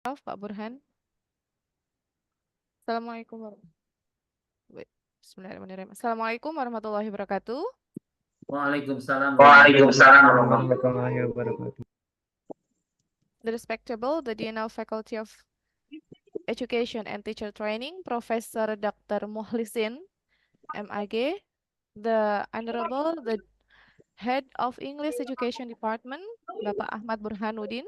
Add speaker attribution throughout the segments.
Speaker 1: Pak Burhan. Assalamualaikum Bismillahirrahmanirrahim. Assalamualaikum warahmatullahi wabarakatuh.
Speaker 2: Waalaikumsalam
Speaker 3: Waalaikumsalam warahmatullahi wabarakatuh.
Speaker 1: The respectable, the Dean of Faculty of Education and Teacher Training, Professor Dr. Mohlisin, MAG, the Honorable, the Head of English Education Department, Bapak Ahmad Burhanuddin,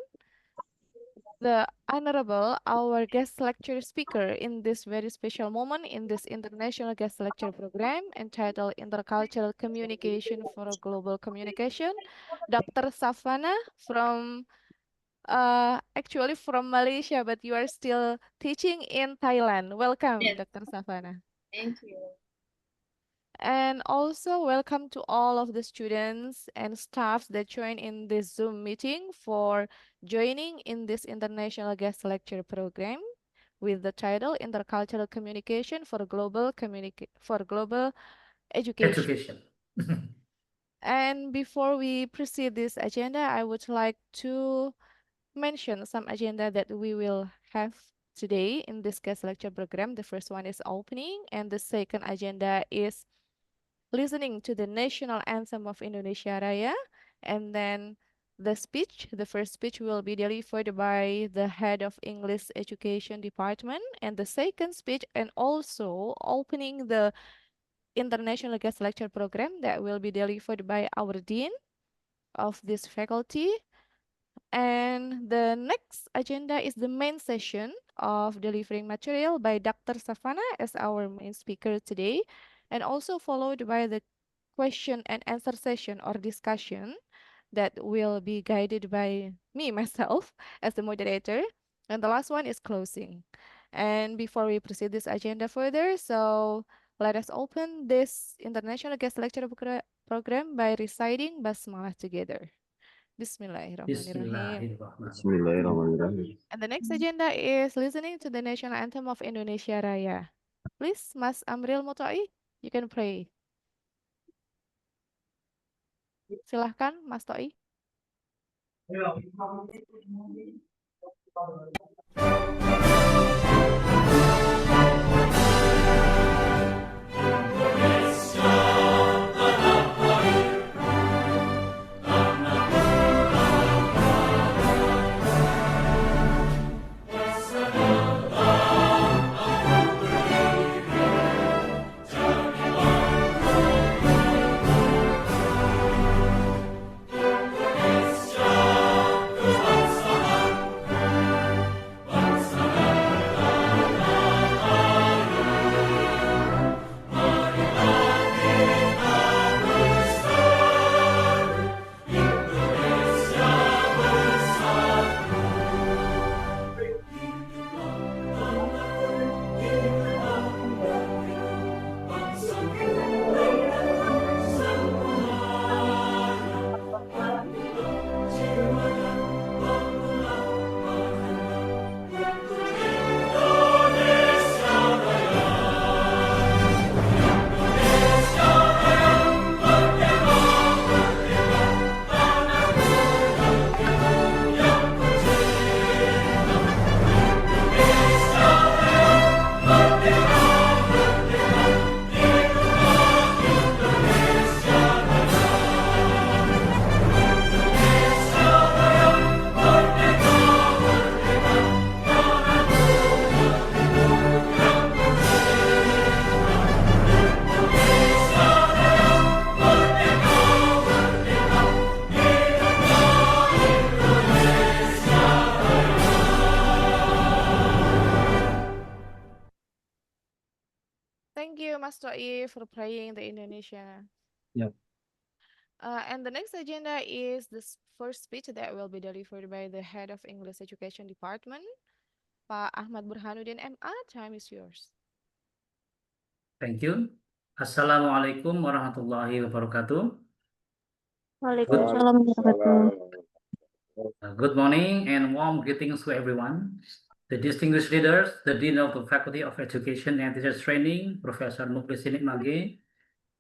Speaker 1: the Honorable, our guest lecture speaker in this very special moment in this international guest lecture program entitled Intercultural Communication for Global Communication, Dr. Saffanah from actually from Malaysia, but you are still teaching in Thailand. Welcome,
Speaker 4: Yes.
Speaker 1: Dr. Saffanah.
Speaker 4: Thank you.
Speaker 1: And also welcome to all of the students and staff that join in this Zoom meeting for joining in this international guest lecture program with the title Intercultural Communication for Global Education. And before we proceed this agenda, I would like to mention some agenda that we will have today in this guest lecture program. The first one is opening, and the second agenda is listening to the national anthem of Indonesia Raya, and then the first speech will be delivered by the head of English Education Department, and the second speech and also opening the international guest lecture program that will be delivered by our dean of this faculty. And the next agenda is the main session of delivering material by Dr. Saffanah as our main speaker today, and also followed by the question and answer session or discussion that will be guided by me, myself, as the moderator. And the last one is closing. And before we proceed this agenda further, so let us open this international guest lecture program by reciting Basmalah together. Bismillahirrahmanirrahim.
Speaker 3: Bismillahirrahmanirrahim.
Speaker 1: And the next agenda is listening to the national anthem of Indonesia Raya. Please, Mas Amril Mutai, you can pray. Silahkan, Mas Toi. Thank you, Mas Toi, for praying the Indonesia.
Speaker 3: Yep.
Speaker 1: And the next agenda is the first speech that will be delivered by the head of English Education Department, Pak Ahmad Burhanuddin MA. Time is yours.
Speaker 2: Thank you. Assalamualaikum warahmatullahi wabarakatuh.
Speaker 4: Waalaikumsalam warahmatullahi
Speaker 2: Good morning and warm greetings to everyone. The distinguished leaders, the Dean of the Faculty of Education and Teachers Training, Professor Mohd MAG,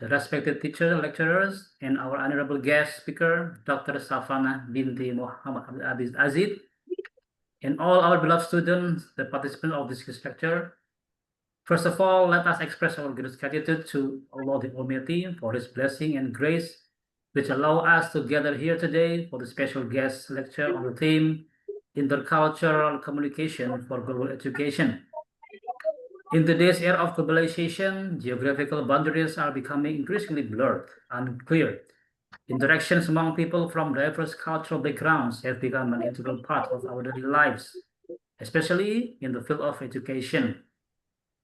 Speaker 2: the respected teachers, lecturers, and our honorable guest speaker, Dr. Saffanah Binti Muhammad Azid, and all our beloved students, the participants of this lecture. First of all, let us express our gratitude to Allah the Almighty for His blessing and grace, which allow us to gather here today for the special guest lecture on the theme Intercultural Communication for Global Education. In today's era of globalization, geographical boundaries are becoming increasingly blurred and unclear. Interactions among people from diverse cultural backgrounds have become an integral part of our daily lives, especially in the field of education.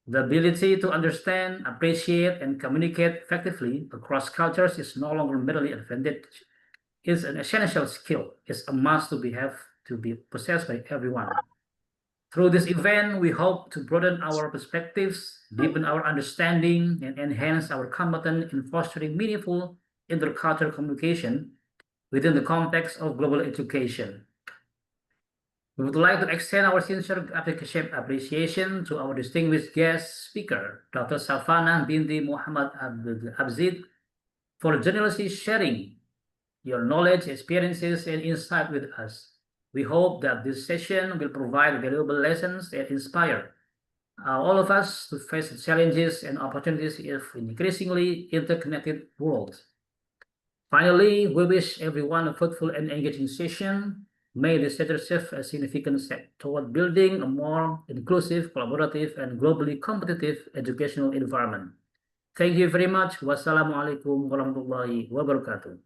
Speaker 2: The ability to understand, appreciate, and communicate effectively across cultures is no longer merely an advantage. It's an essential skill. It's a must to be possessed by everyone. Through this event, we hope to broaden our perspectives, deepen our understanding, and enhance our competence in fostering meaningful intercultural communication within the context of global education. We would like to extend our sincere appreciation to our distinguished guest speaker, Dr. Saffanah Binti Muhammad Azid, for generously sharing your knowledge, experiences, and insight with us. We hope that this session will provide valuable lessons that inspire all of us to face the challenges and opportunities of an increasingly interconnected world. Finally, we wish everyone a fruitful and engaging session. May this session serve a significant step toward building a more inclusive, collaborative, and globally competitive educational environment. Thank you very much. Wassalamualaikum warahmatullahi wabarakatuh.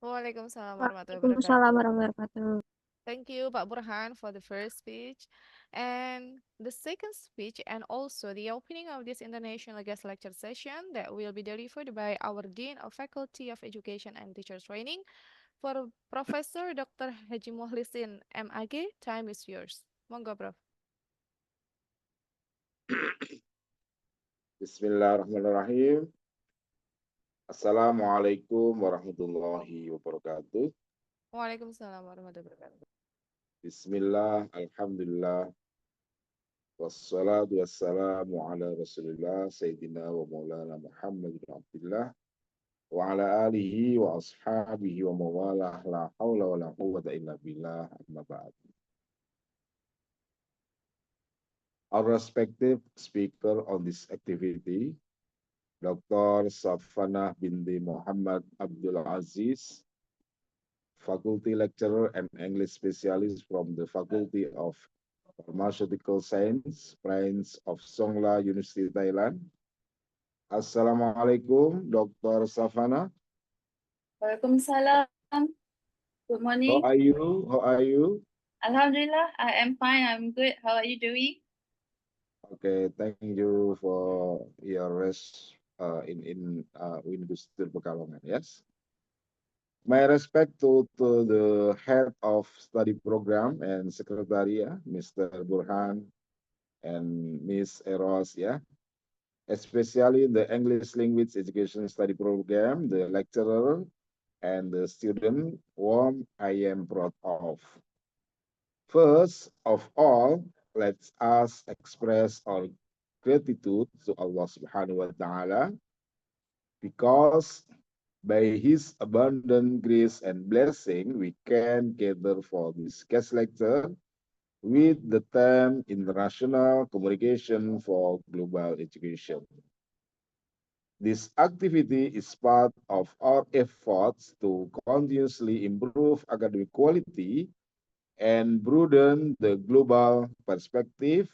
Speaker 1: Waalaikumsalam warahmatullahi
Speaker 4: Waalaikumsalam
Speaker 1: wabarakatuh.
Speaker 4: warahmatullahi wabarakatuh.
Speaker 1: Thank you, Pak Burhan, for the first speech. And the second speech, and also the opening of this international guest lecture session that will be delivered by our Dean of Faculty of Education and Teacher Training for Professor Dr. Haji Mohlisin MAG. Time is yours. Monggo, Prof.
Speaker 5: Bismillahirrahmanirrahim. Assalamualaikum warahmatullahi wabarakatuh.
Speaker 1: Waalaikumsalam warahmatullahi wabarakatuh.
Speaker 5: Bismillah, alhamdulillah, wassalatu wassalamu ala rasulillah, Sayyidina wa maulana Muhammad bin Abdullah, wa ala alihi wa ashabihi wa mawalah, la hawla wa la quwwata illa billah, amma ba'd. Our respective speaker on this activity, Dr. Saffanah Binti Muhammad Abdul Aziz, Faculty Lecturer and English Specialist from the Faculty of Pharmaceutical Science, Branch of Sonkla, University, Thailand. Assalamualaikum, Dr. Saffanah.
Speaker 6: Waalaikumsalam. Good morning.
Speaker 5: How are you? How are you?
Speaker 6: Alhamdulillah, I am fine. I'm good. How are you doing?
Speaker 5: Okay, thank you for your rest in Gusdur, Pekalongan. Yes. My respect to the head of study program and secretary, Mr. Burhan and Miss Eros, especially the English language education study program, the lecturer and the student whom I am proud of. First of all, let us express our gratitude to Allah Subhanahu wa Ta'ala because by His abundant grace and blessing, we can gather for this guest lecture with the theme International Communication for Global Education. This activity is part of our efforts to continuously improve academic quality and broaden the global perspective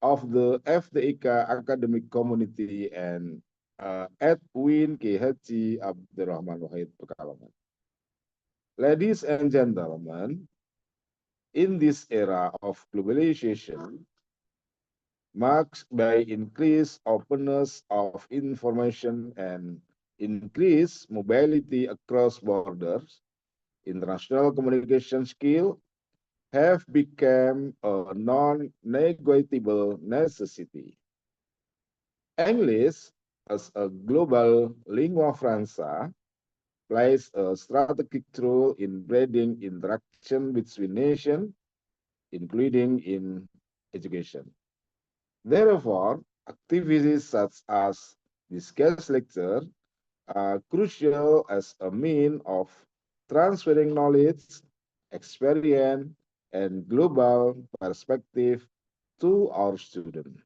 Speaker 5: of the FTIK academic community and Edwin K. Haji Abdurrahman Wahid Pekalongan. Ladies and gentlemen, in this era of globalization, marked by increased openness of information and increased mobility across borders, international communication skills have become a non-negotiable necessity. English, as a global lingua franca, plays a strategic role in breeding interaction between nations, including in education. Therefore, activities such as this guest lecture are crucial as a means of transferring knowledge, experience, and global perspective to our students.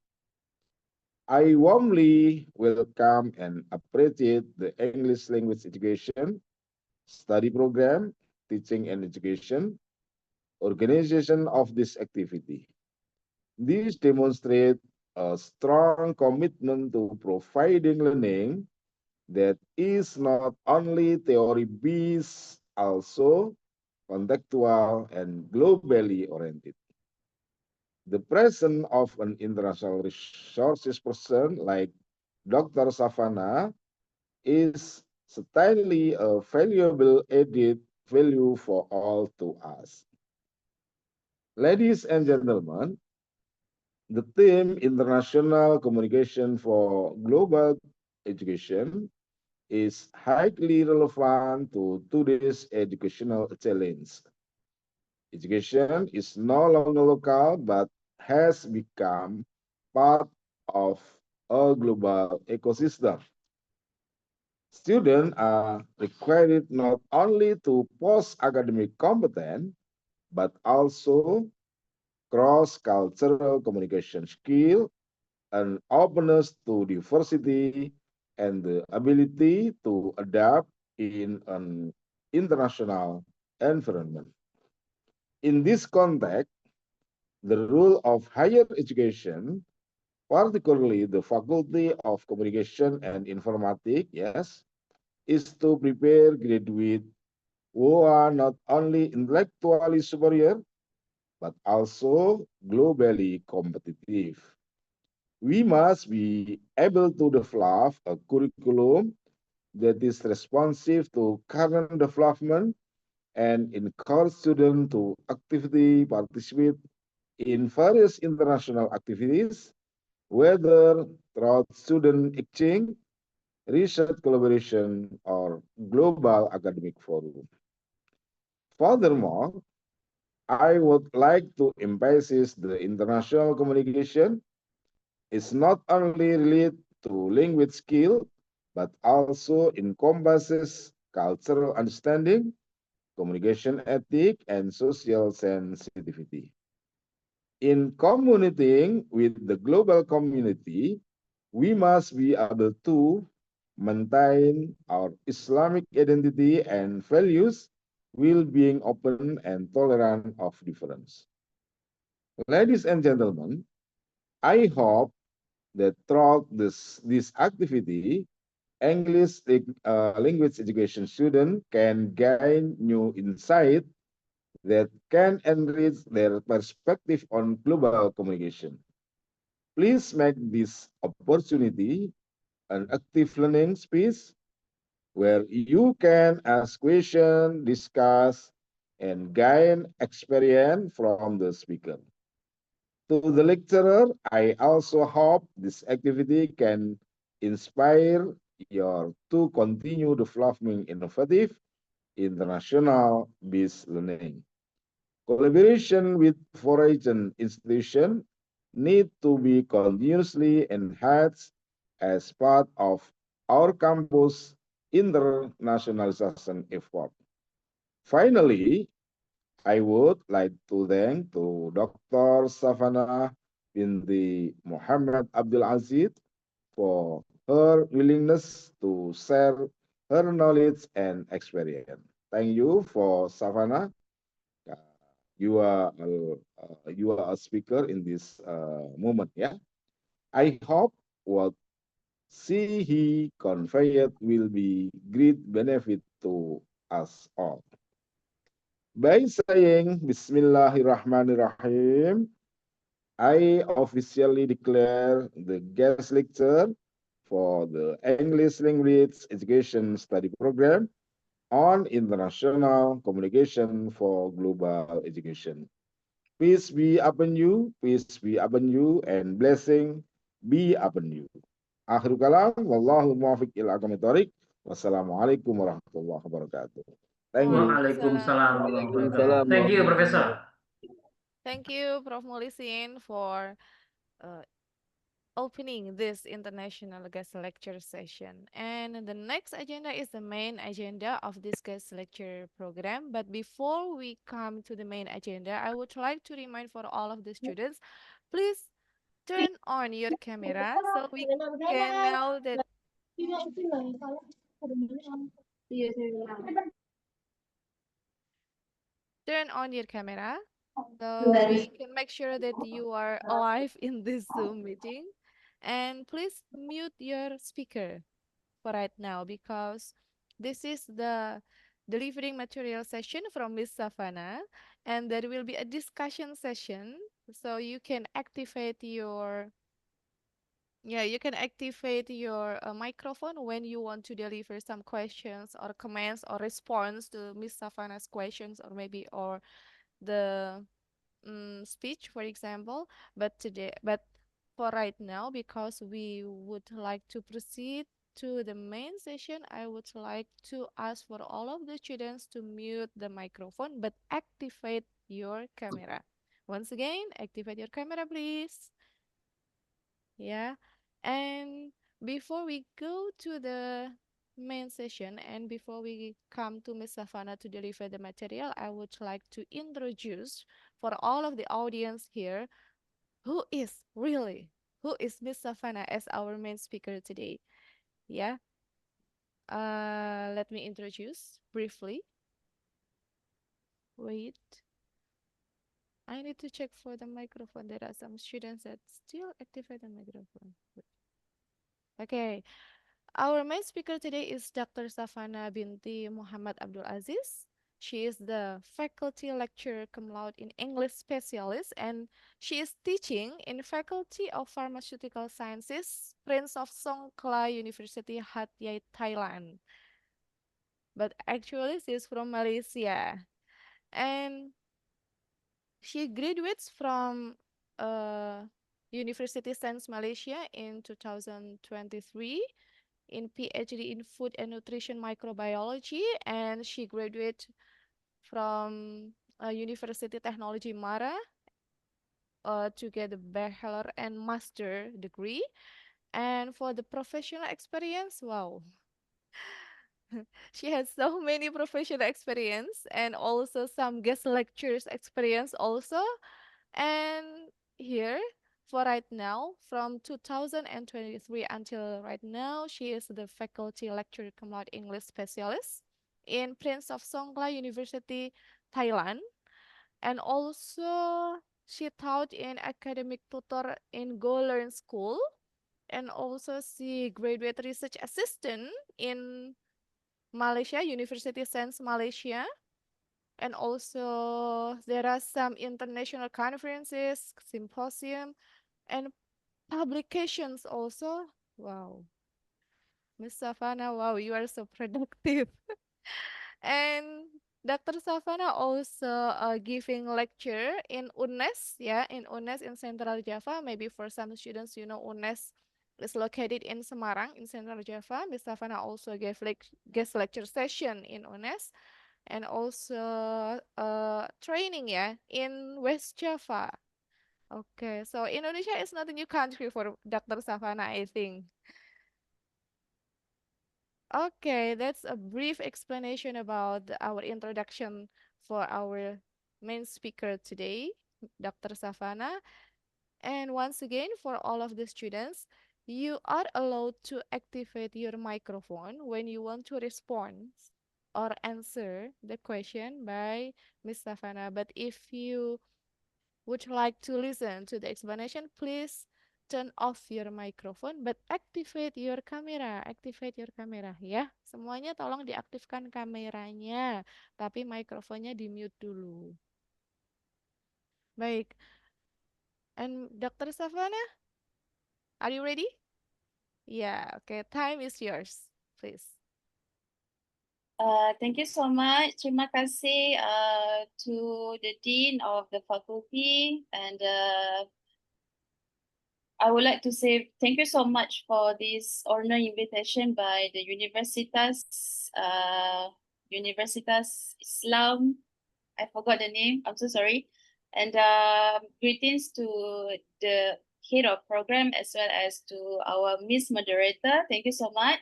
Speaker 5: I warmly welcome and appreciate the English language education study program, teaching and education, organization of this activity. These demonstrate a strong commitment to providing learning that is not only theory-based, also contextual and globally oriented. The presence of an international resources person like Dr. Saffanah is certainly a valuable added value for all to us. Ladies and gentlemen, the theme International Communication for Global Education is highly relevant to today's educational challenge. Education is no longer local but has become part of a global ecosystem. Students are required not only to post-academic competence, but also cross-cultural communication skill, an openness to diversity, and the ability to adapt in an international environment. In this context, the role of higher education, particularly the Faculty of Communication and Informatics, yes, is to prepare graduates who are not only intellectually superior, but also globally competitive. We must be able to develop a curriculum that is responsive to current development and encourage students to actively participate in various international activities, whether through student exchange, research collaboration, or global academic forum. Furthermore, I would like to emphasize the international communication is not only related to language skill, but also encompasses cultural understanding, communication ethic, and social sensitivity. In communicating with the global community, we must be able to maintain our Islamic identity and values while being open and tolerant of difference. Ladies and gentlemen, I hope that throughout this activity, English language education students can gain new insight that can enrich their perspective on global communication. Please make this opportunity an active learning space where you can ask questions, discuss, and gain experience from the speaker. To the lecturer, I also hope this activity can inspire you to continue developing innovative international based learning. Collaboration with foreign institutions need to be continuously enhanced as part of our campus internationalization effort. Finally, I would like to thank to Dr. Saffanah Binti Muhammad Abdul Azid for her willingness to share her knowledge and experience. Thank you for Saffanah. Uh, you are a speaker in this moment. Yeah, I hope what he conveyed will be great benefit to us all. By saying Bismillahirrahmanirrahim, I officially declare the guest lecture for the English Language Education Study Program on International Communication for Global Education. Peace be upon you, peace be upon you, and blessing be upon you. Akhirul kalam, wallahu muwafiq ila aqwamit thoriq. Wassalamualaikum warahmatullahi wabarakatuh. Thank you.
Speaker 2: Waalaikumsalam warahmatullahi
Speaker 3: Waalaikumsalam
Speaker 2: wabarakatuh. Thank you, Professor.
Speaker 1: Thank you, Prof. Mulisin, for uh, opening this international guest lecture session. And the next agenda is the main agenda of this guest lecture program. But before we come to the main agenda, I would like to remind for all of the students, please turn on your camera so we can know that turn on your camera so we can make sure that you are alive in this Zoom meeting. And please mute your speaker for right now because this is the delivering material session from Miss Saffanah, and there will be a discussion session so you can activate your microphone when you want to deliver some questions or comments or response to Miss Saffanah's questions or maybe or the speech, for example. But for right now, because we would like to proceed to the main session, I would like to ask for all of the students to mute the microphone, but activate your camera. Once again, activate your camera, please. Yeah. And before we go to the main session and before we come to Miss Saffanah to deliver the material, I would like to introduce for all of the audience here who is Miss Saffanah as our main speaker today. Yeah. Let me introduce briefly. Wait. I need to check for the microphone. There are some students that still activate the microphone. Okay. Our main speaker today is Dr. Saffanah Binti Muhammad Abdul Aziz. She is the faculty lecturer cum laude in English specialist, and she is teaching in Faculty of Pharmaceutical Sciences, Prince of Sonkla University, Hat Yai, Thailand. But actually, she is from Malaysia, and she graduates from University Science Malaysia in 2023 in PhD in Food and Nutrition Microbiology, and she graduated from University Technology Mara to get a bachelor and master degree. And for the professional experience, wow, she has so many professional experience and also some guest lectures experience also. And here, for right now, from 2023 until right now, she is the faculty lecturer cum laude English specialist in Prince of Sonkla University, Thailand. And also, she taught in academic tutor in Go Learn School. And also, she graduate research assistant in Malaysia, University Science Malaysia. And also there are some international conferences, symposium, and publications also. Wow, Miss Saffanah, wow, you are so productive. And Dr. Saffanah also giving lecture in UNES, yeah, in UNES in Central Java. Maybe for some students, you know, UNES is located in Semarang in Central Java. Miss Saffanah also gave guest lecture session in UNES and also training yeah in West Java. Okay, so Indonesia is not a new country for Dr. Saffanah, I think. Okay, that's a brief explanation about our introduction for our main speaker today, Dr. Saffanah. And once again, for all of the students, you are allowed to activate your microphone when you want to respond or answer the question by Miss Saffanah. But if you would like to listen to the explanation, please turn off your microphone but activate your camera. Activate your camera ya. Semuanya tolong diaktifkan kameranya, tapi mikrofonnya di-mute dulu. Baik. And Dr. Saffanah, are you ready? Yeah, okay. Time is yours, please.
Speaker 6: Thank you so much. Terima kasih to the Dean of the faculty, and I would like to say thank you so much for this honor invitation by the Universitas Islam. I forgot the name. I'm so sorry. And greetings to the head of program, as well as to our Miss Moderator. Thank you so much.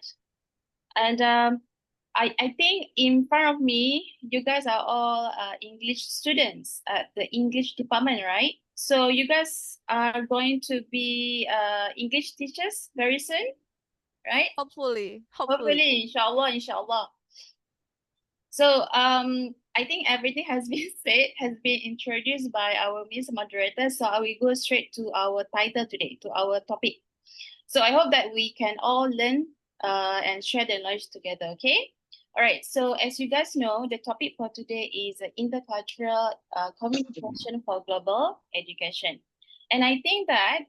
Speaker 6: And I think in front of me, you guys are all English students at the English department, right? So you guys are going to be English teachers very soon, right?
Speaker 1: Hopefully.
Speaker 6: Hopefully, inshallah, inshallah. So I think everything has been said, has been introduced by our Miss Moderator. So I will go straight to our title today, to our topic. So I hope that we can all learn and share the knowledge together, okay? All right, so as you guys know, the topic for today is intercultural communication for global education. And I think that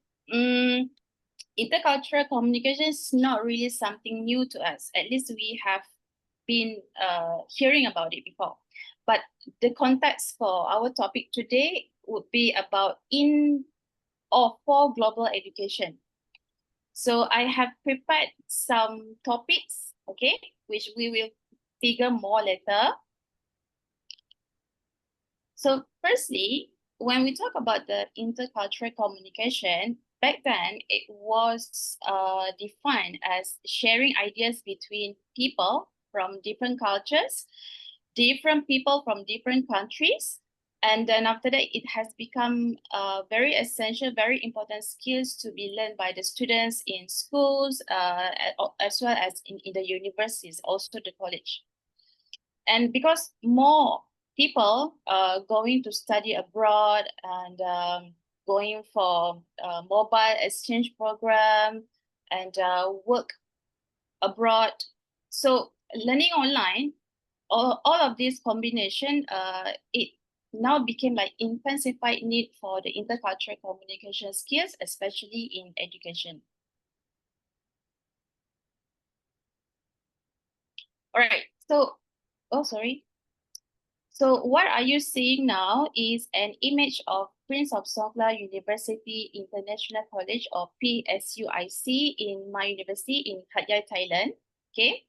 Speaker 6: intercultural communication is not really something new to us. At least we have been hearing about it before. But the context for our topic today would be about in or for global education. So I have prepared some topics, okay, which we will figure more later. So firstly, when we talk about the intercultural communication, back then it was defined as sharing ideas between people from different cultures, different people from different countries. And then after that, it has become very essential, very important skills to be learned by the students in schools, as well as in the universities, also the college. And because more people going to study abroad and going for mobile exchange program and work abroad, so learning online, all of this combination, it now became like intensified need for the intercultural communication skills, especially in education. All right, so, oh, sorry. So what are you seeing now is an image of Prince of Sonkla University International College, or PSUIC, in my university in Hat Yai, Thailand. Okay,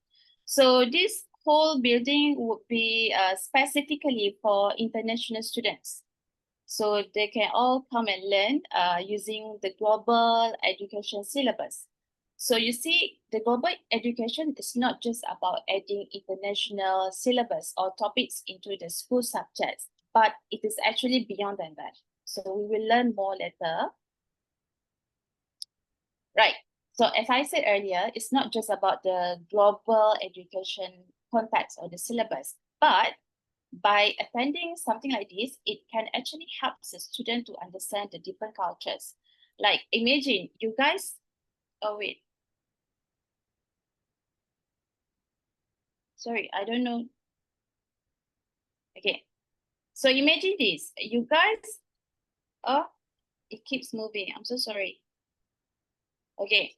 Speaker 6: so this whole building would be specifically for international students. So they can all come and learn using the global education syllabus. So you see, the global education is not just about adding international syllabus or topics into the school subjects, but it is actually beyond than that. So we will learn more later. Right. So as I said earlier, it's not just about the global education context or the syllabus, but by attending something like this, it can actually help the student to understand the different cultures. Like imagine you guys, oh wait. Sorry, I don't know. Okay, so imagine this, you guys, oh, it keeps moving, I'm so sorry. Okay,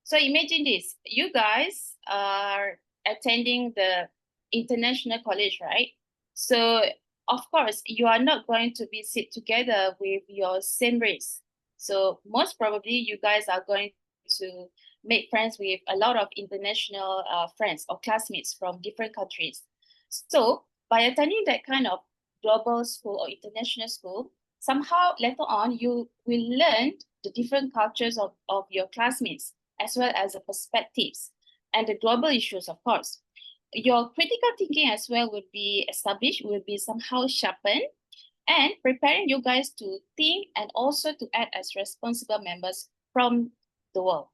Speaker 6: so imagine this, you guys are attending the international college, right? So of course, you are not going to be sit together with your same race. So most probably you guys are going to make friends with a lot of international friends or classmates from different countries. So by attending that kind of global school or international school, somehow later on you will learn the different cultures of your classmates, as well as the perspectives and the global issues, of course. Your critical thinking as well will be established, will be somehow sharpened, and preparing you guys to think and also to act as responsible members from the world.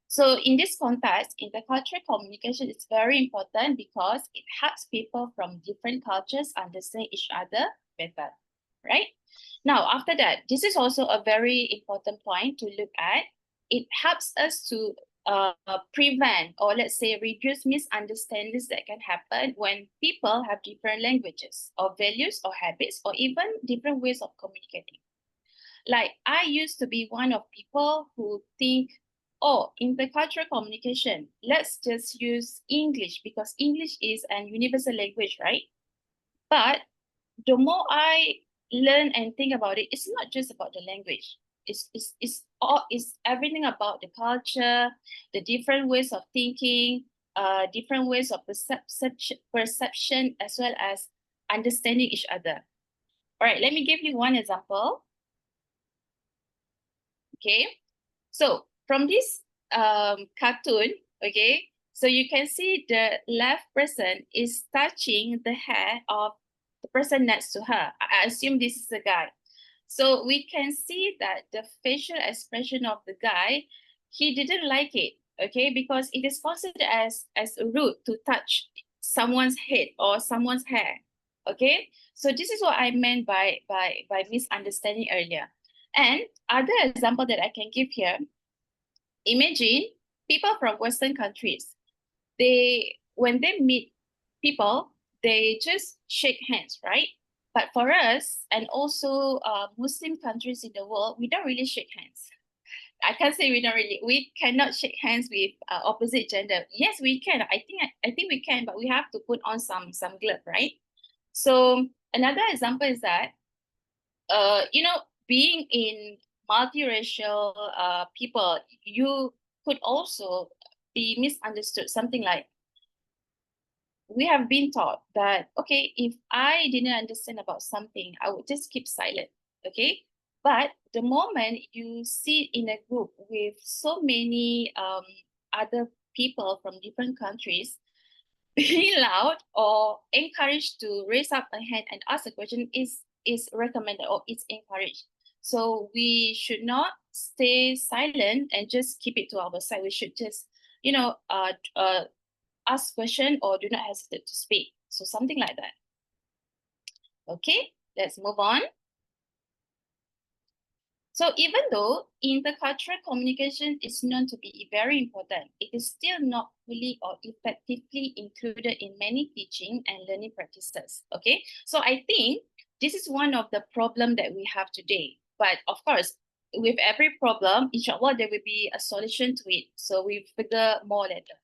Speaker 6: So in this context, intercultural communication is very important because it helps people from different cultures understand each other better, right? Now, after that, this is also a very important point to look at. It helps us to prevent, or let's say reduce, misunderstandings that can happen when people have different languages or values or habits or even different ways of communicating. Like I used to be one of people who think, oh, intercultural communication, let's just use English because English is an universal language, right? But the more I learn and think about it, it's not just about the language. It's everything about the culture, the different ways of thinking, different ways of perception, as well as understanding each other. All right, let me give you one example. Okay, so from this cartoon, okay, so you can see the left person is touching the hair of the person next to her. I assume this is a guy. So we can see that the facial expression of the guy, he didn't like it, okay, because it is considered as rude to touch someone's head or someone's hair, okay. So this is what I meant by misunderstanding earlier. And other example that I can give here, imagine people from Western countries, when they meet people, they just shake hands, right? But for us, and also Muslim countries in the world, we don't really shake hands. I can't say we cannot shake hands with opposite gender. Yes, we can. I think we can, but we have to put on some glove, right? So another example is that, being in multiracial people, you could also be misunderstood. Something like, we have been taught that, okay, if I didn't understand about something, I would just keep silent, okay? But the moment you sit in a group with so many other people from different countries, being loud or encouraged to raise up a hand and ask a question is recommended, or it's encouraged. So we should not stay silent and just keep it to our side. We should just, ask question or do not hesitate to speak. So something like that. Okay, let's move on. So even though intercultural communication is known to be very important, it is still not fully or effectively included in many teaching and learning practices. Okay, so I think this is one of the problem that we have today. But of course, with every problem, inshallah, there will be a solution to it. So we figure more later.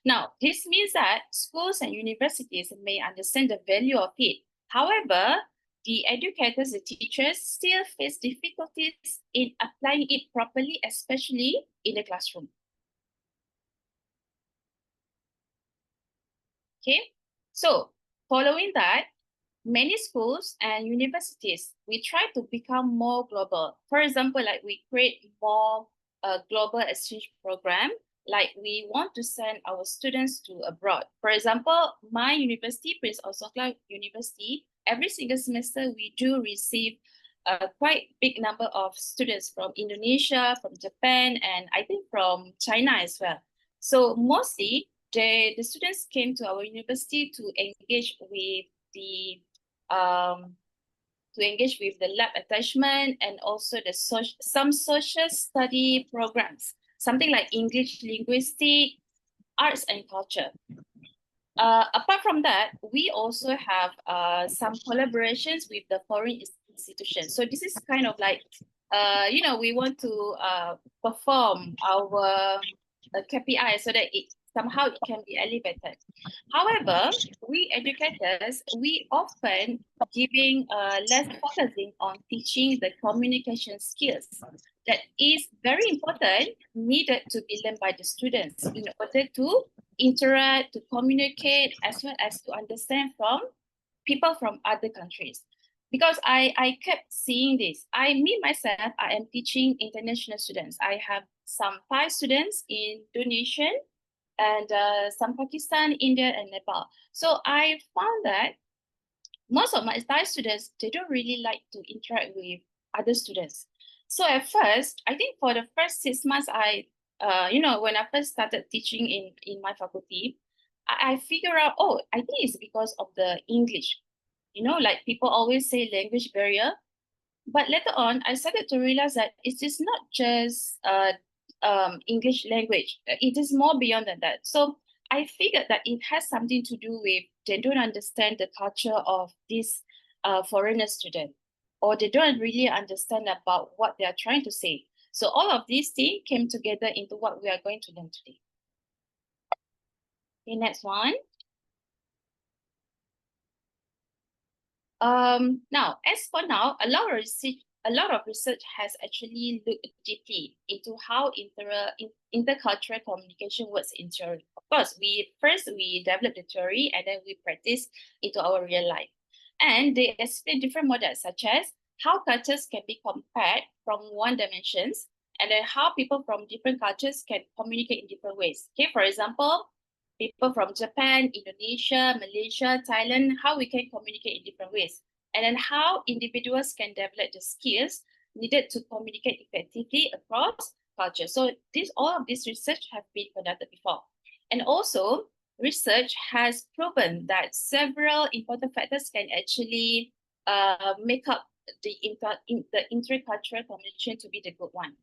Speaker 6: Now, this means that schools and universities may understand the value of it. However, the educators, the teachers still face difficulties in applying it properly, especially in the classroom. Okay, so following that, many schools and universities, we try to become more global. For example, like we create more global exchange program, like we want to send our students to abroad. For example, my university, Prince of Sonkla University, every single semester we do receive a quite big number of students from Indonesia, from Japan, and I think from China as well. So mostly the students came to our university to engage with the lab attachment and also some social study programs, something like English, linguistic, arts and culture. Apart from that, we also have some collaborations with the foreign institutions. So this is kind of like, we want to perform our KPI so that somehow it can be elevated. However, we educators, we often giving less focusing on teaching the communication skills that is very important, needed to be learned by the students in order to interact, to communicate, as well as to understand from people from other countries. Because I kept seeing this. Myself, I am teaching international students. I have some Thai students in Indonesia and some Pakistan, India, and Nepal. So I found that most of my Thai students, they don't really like to interact with other students. So at first, I think for the first 6 months, when I first started teaching in my faculty, I figure out, I think it's because of the English. Like people always say language barrier. But later on, I started to realize that it is not just English language. It is more beyond than that. So I figured that it has something to do with they don't understand the culture of this foreigner student, or they don't really understand about what they are trying to say. So all of these things came together into what we are going to learn today. Okay, next one. Now, as for now, a lot of research has actually looked deeply into how intercultural communication works in theory. Of course, we develop the theory and then we practice into our real life. And they explain different models, such as how cultures can be compared from one dimensions, and then how people from different cultures can communicate in different ways. Okay, for example, people from Japan, Indonesia, Malaysia, Thailand, how we can communicate in different ways, and then how individuals can develop the skills needed to communicate effectively across cultures. So all of this research have been conducted before. And also, research has proven that several important factors can actually make up the intercultural communication to be the good one.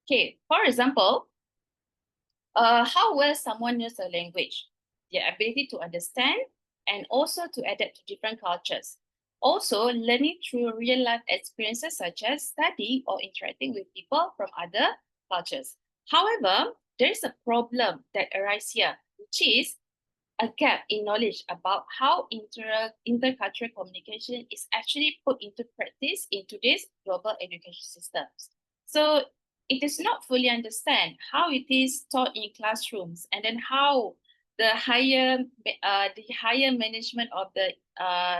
Speaker 6: Okay, for example, how well someone knows a language, their ability to understand, and also to adapt to different cultures. Also, learning through real-life experiences such as studying or interacting with people from other cultures. However, there's a problem that arises here, which is a gap in knowledge about how intercultural communication is actually put into practice in today's global education systems. So it is not fully understand how it is taught in classrooms, and then how the higher management of the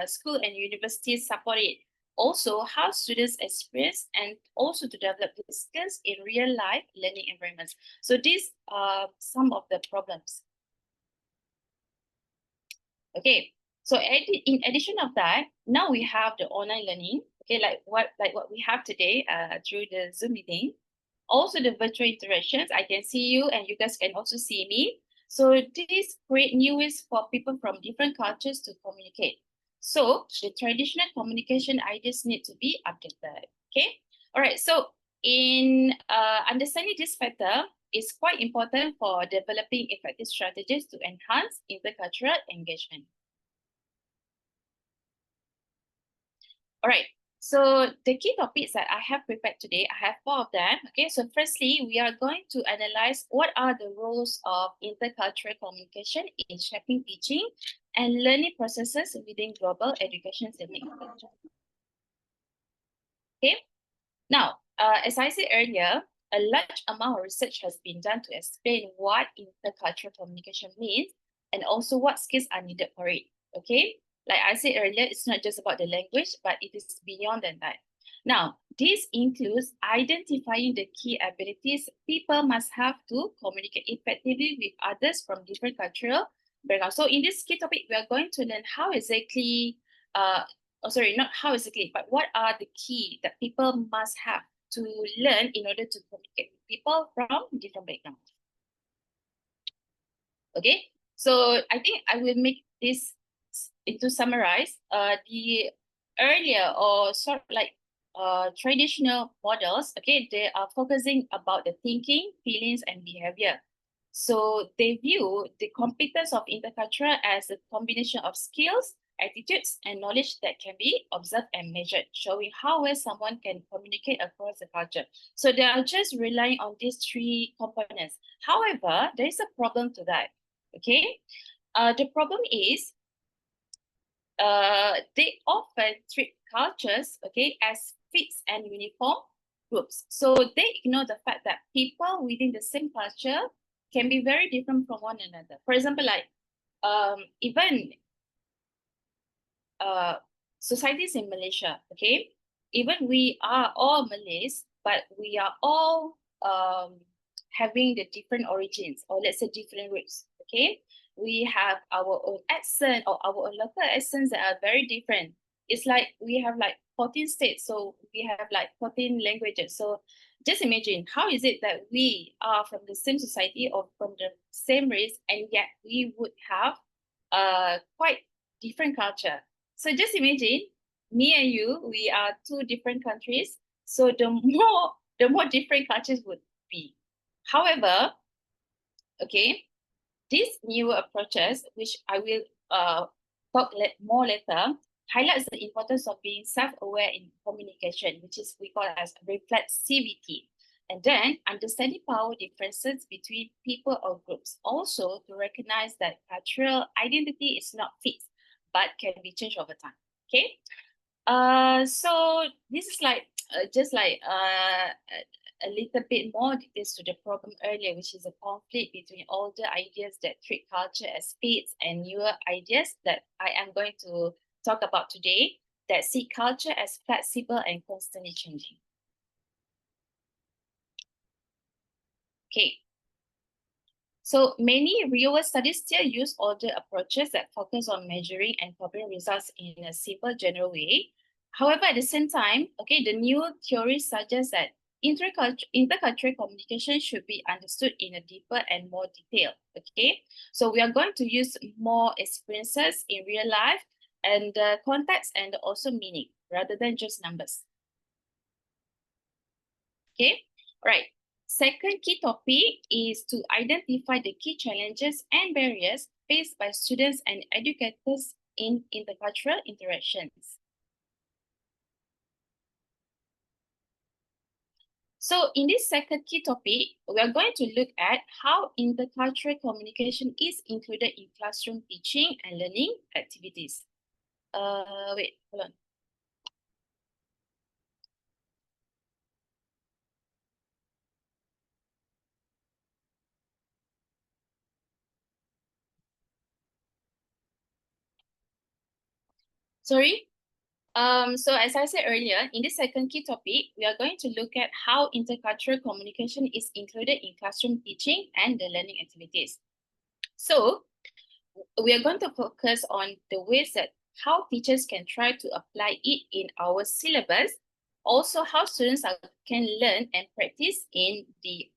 Speaker 6: school and universities support it. Also, how students experience and also to develop the skills in real life learning environments. So these are some of the problems. Okay, so in addition of that, now we have the online learning. Okay, like what we have today through the Zoom meeting. Also the virtual interactions, I can see you and you guys can also see me. So this create new ways for people from different cultures to communicate. So the traditional communication ideas need to be updated. Okay, all right. So in understanding this factor is quite important for developing effective strategies to enhance intercultural engagement. All right. So the key topics that I have prepared today, I have 4 of them. Okay, so firstly, we are going to analyze what are the roles of intercultural communication in shaping teaching and learning processes within global education settings. Okay, now, as I said earlier, a large amount of research has been done to explain what intercultural communication means and also what skills are needed for it. Okay, like I said earlier, it's not just about the language, but it is beyond than that. Now, this includes identifying the key abilities people must have to communicate effectively with others from different cultural backgrounds. So in this key topic, we are going to learn how exactly, not how exactly, but what are the key that people must have to learn in order to communicate with people from different backgrounds. Okay, so I think I will make this to summarize the earlier or sort of like traditional models. Okay, they are focusing about the thinking, feelings, and behavior. So they view the competence of intercultural as a combination of skills, attitudes, and knowledge that can be observed and measured, showing how well someone can communicate across the culture. So they are just relying on these 3 components. However, there is a problem to that. Okay, the problem is they often treat cultures, okay, as fixed and uniform groups. So they ignore the fact that people within the same culture can be very different from one another. For example, like even societies in Malaysia, okay, even we are all Malays, but we are all having the different origins, or let's say different roots, okay? We have our own accent or our own local accents that are very different. It's like we have like 14 states, so we have like 14 languages. So just imagine, how is it that we are from the same society or from the same race, and yet we would have quite different culture. So just imagine, me and you, we are 2 different countries. So the more different cultures would be. However, okay, these newer approaches, which I will talk more later, highlights the importance of being self-aware in communication, which is we call as reflexivity. And then understanding power differences between people or groups. Also to recognize that cultural identity is not fixed, but can be changed over time. Okay. So this is like just like a little bit more details to the problem earlier, which is a conflict between older ideas that treat culture as fixed and newer ideas that I am going to talk about today that see culture as flexible and constantly changing. Okay. So many real-world studies still use older approaches that focus on measuring and copying results in a simple general way. However, at the same time, okay, the new theory suggests that intercultural communication should be understood in a deeper and more detail. Okay, so we are going to use more experiences in real life and context and also meaning rather than just numbers. Okay, all right. Second key topic is to identify the key challenges and barriers faced by students and educators in intercultural interactions. So in this second key topic, we are going to look at how intercultural communication is included in classroom teaching and learning activities. Wait, hold on. Sorry. So as I said earlier, in this second key topic, we are going to look at how intercultural communication is included in classroom teaching and the learning activities. So we are going to focus on the ways that how teachers can try to apply it in our syllabus, also how students can learn and practice in the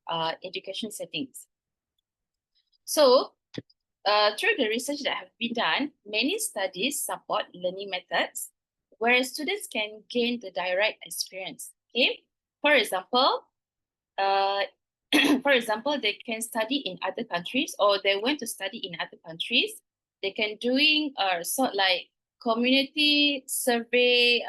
Speaker 6: education settings. So through the research that have been done, many studies support learning methods where students can gain the direct experience. Okay, for example, they can study in other countries, or they went to study in other countries. They can doing sort like community survey,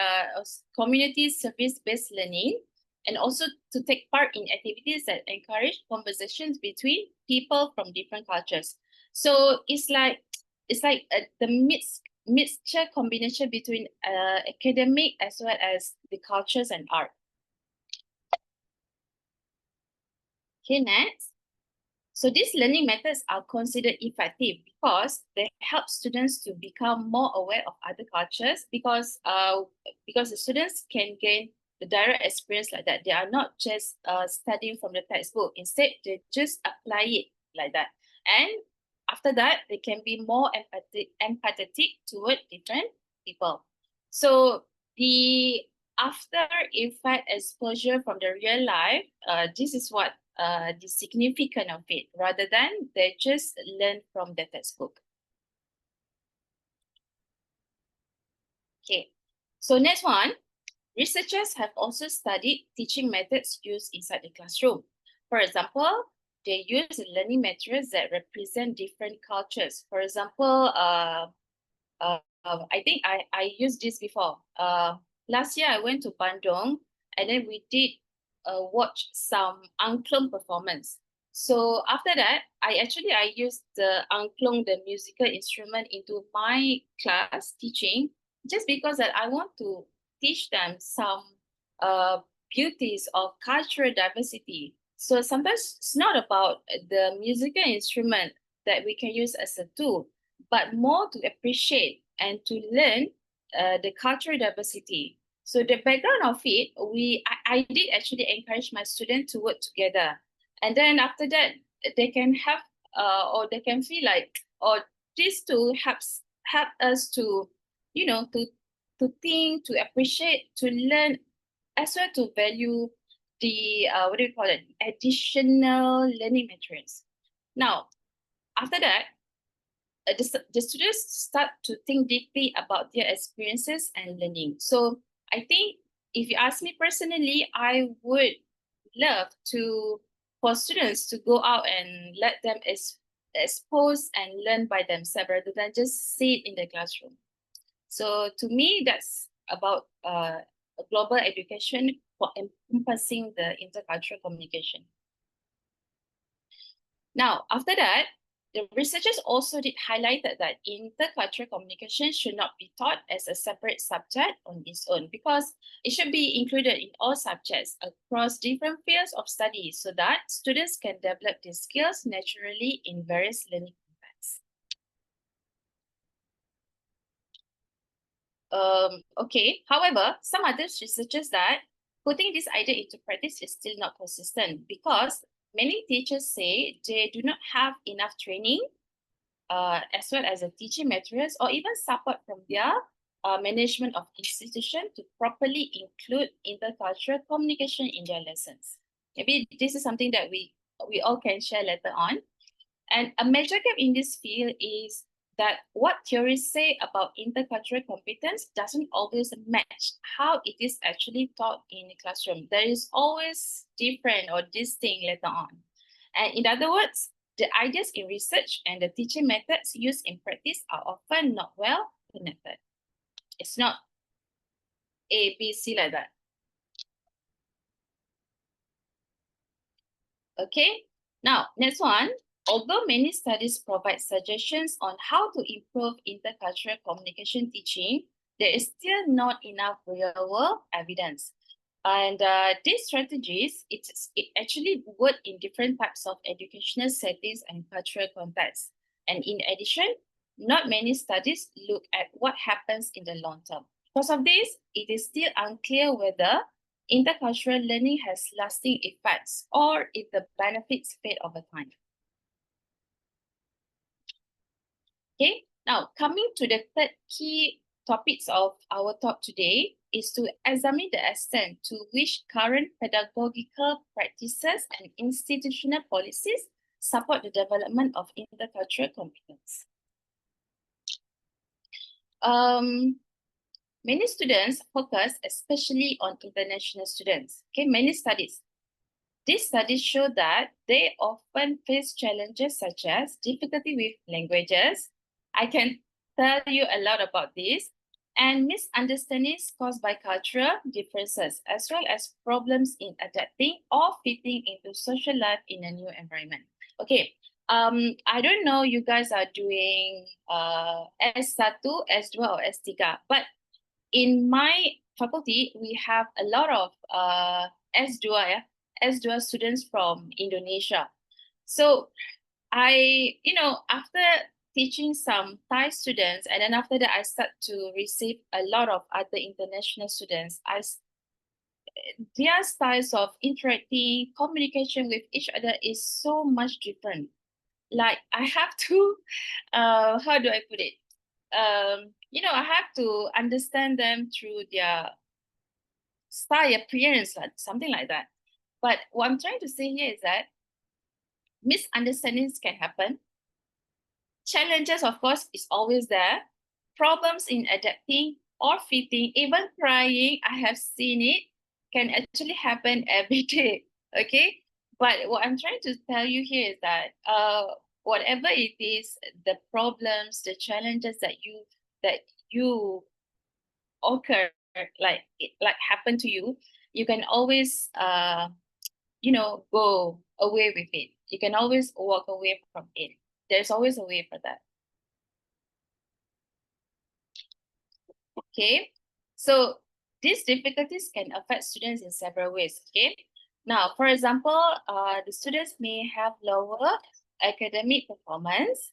Speaker 6: community service-based learning, and also to take part in activities that encourage conversations between people from different cultures. So it's like the mixture combination between academic as well as the cultures and art. Okay, next. So these learning methods are considered effective because they help students to become more aware of other cultures because the students can gain the direct experience like that. They are not just studying from the textbook. Instead, they just apply it like that. And after that, they can be more empathetic toward different people. So the after effect exposure from the real life, this is what the significance of it, rather than they just learn from the textbook. Okay, so next one, researchers have also studied teaching methods used inside the classroom. For example, they use learning materials that represent different cultures. For example, I think I used this before. Last year I went to Bandung and then we did watch some angklung performance. So after that, I used the angklung, the musical instrument, into my class teaching, just because that I want to teach them some beauties of cultural diversity. So sometimes it's not about the musical instrument that we can use as a tool, but more to appreciate and to learn the cultural diversity. So the background of it, I did actually encourage my students to work together. And then after that, they can have, or they can feel like, or this tool help us to, you know, to think, to appreciate, to learn, as well to value the, what do you call it, additional learning materials. Now, after that, the students start to think deeply about their experiences and learning. So I think if you ask me personally, I would love for students to go out and let them expose and learn by themselves rather than just sit in the classroom. So to me, that's about a global education for encompassing the intercultural communication. Now, after that, the researchers also did highlighted that intercultural communication should not be taught as a separate subject on its own, because it should be included in all subjects across different fields of study so that students can develop these skills naturally in various learning contexts. Okay, however, some other researchers that putting this idea into practice is still not consistent because many teachers say they do not have enough training as well as the teaching materials or even support from their management of institution to properly include intercultural communication in their lessons. Maybe this is something that we all can share later on. And a major gap in this field is that what theories say about intercultural competence doesn't always match how it is actually taught in the classroom. There is always different or distinct later on. And in other words, the ideas in research and the teaching methods used in practice are often not well connected. It's not A, B, C like that. Okay, now next one. Although many studies provide suggestions on how to improve intercultural communication teaching, there is still not enough real-world evidence. And these strategies, it actually work in different types of educational settings and cultural contexts. And in addition, not many studies look at what happens in the long term. Because of this, it is still unclear whether intercultural learning has lasting effects or if the benefits fade over time. Okay, now coming to the third key topics of our talk today is to examine the extent to which current pedagogical practices and institutional policies support the development of intercultural competence. Many students focus especially on international students. Okay, many studies. These studies show that they often face challenges such as difficulty with languages. I can tell you a lot about this, and misunderstandings caused by cultural differences, as well as problems in adapting or fitting into social life in a new environment. Okay, I don't know you guys are doing S1, S2 or S3, but in my faculty, we have a lot of S2, S2 students from Indonesia. So after teaching some Thai students, and then after that, I start to receive a lot of other international students. Their styles of interacting, communication with each other is so much different. Like I have to, how do I put it? I have to understand them through their style, appearance, like something like that. But what I'm trying to say here is that misunderstandings can happen. Challenges, of course, is always there. Problems in adapting or fitting, even crying, I have seen it, can actually happen every day, okay? But what I'm trying to tell you here is that whatever it is, the problems, the challenges that you occur, like happen to you, you can always go away with it. You can always walk away from it. There's always a way for that. Okay, so these difficulties can affect students in several ways. Okay, now for example, the students may have lower academic performance,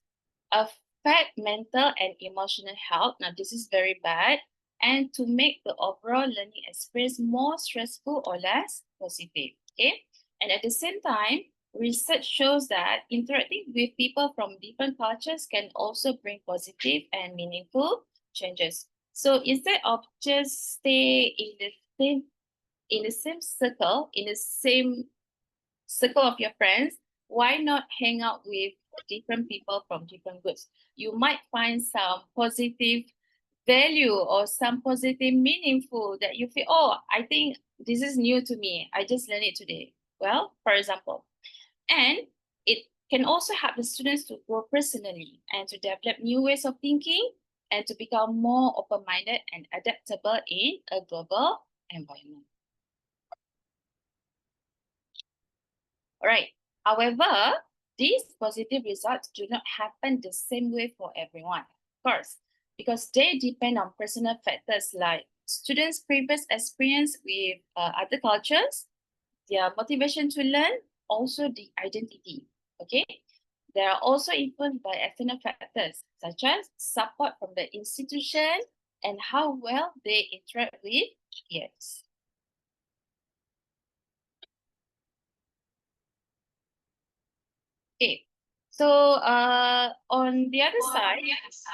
Speaker 6: affect mental and emotional health. Now this is very bad, and to make the overall learning experience more stressful or less positive. Okay, and at the same time, research shows that interacting with people from different cultures can also bring positive and meaningful changes. So instead of just stay in the same circle, of your friends, why not hang out with different people from different groups? You might find some positive value or some positive meaningful that you feel, oh, I think this is new to me. I just learned it today. Well, for example. And it can also help the students to grow personally and to develop new ways of thinking and to become more open-minded and adaptable in a global environment. All right. However, these positive results do not happen the same way for everyone, of course, because they depend on personal factors like students' previous experience with other cultures, their motivation to learn, also the identity, okay? They are also influenced by external factors such as support from the institution and how well they interact with peers. Okay, so on the other side,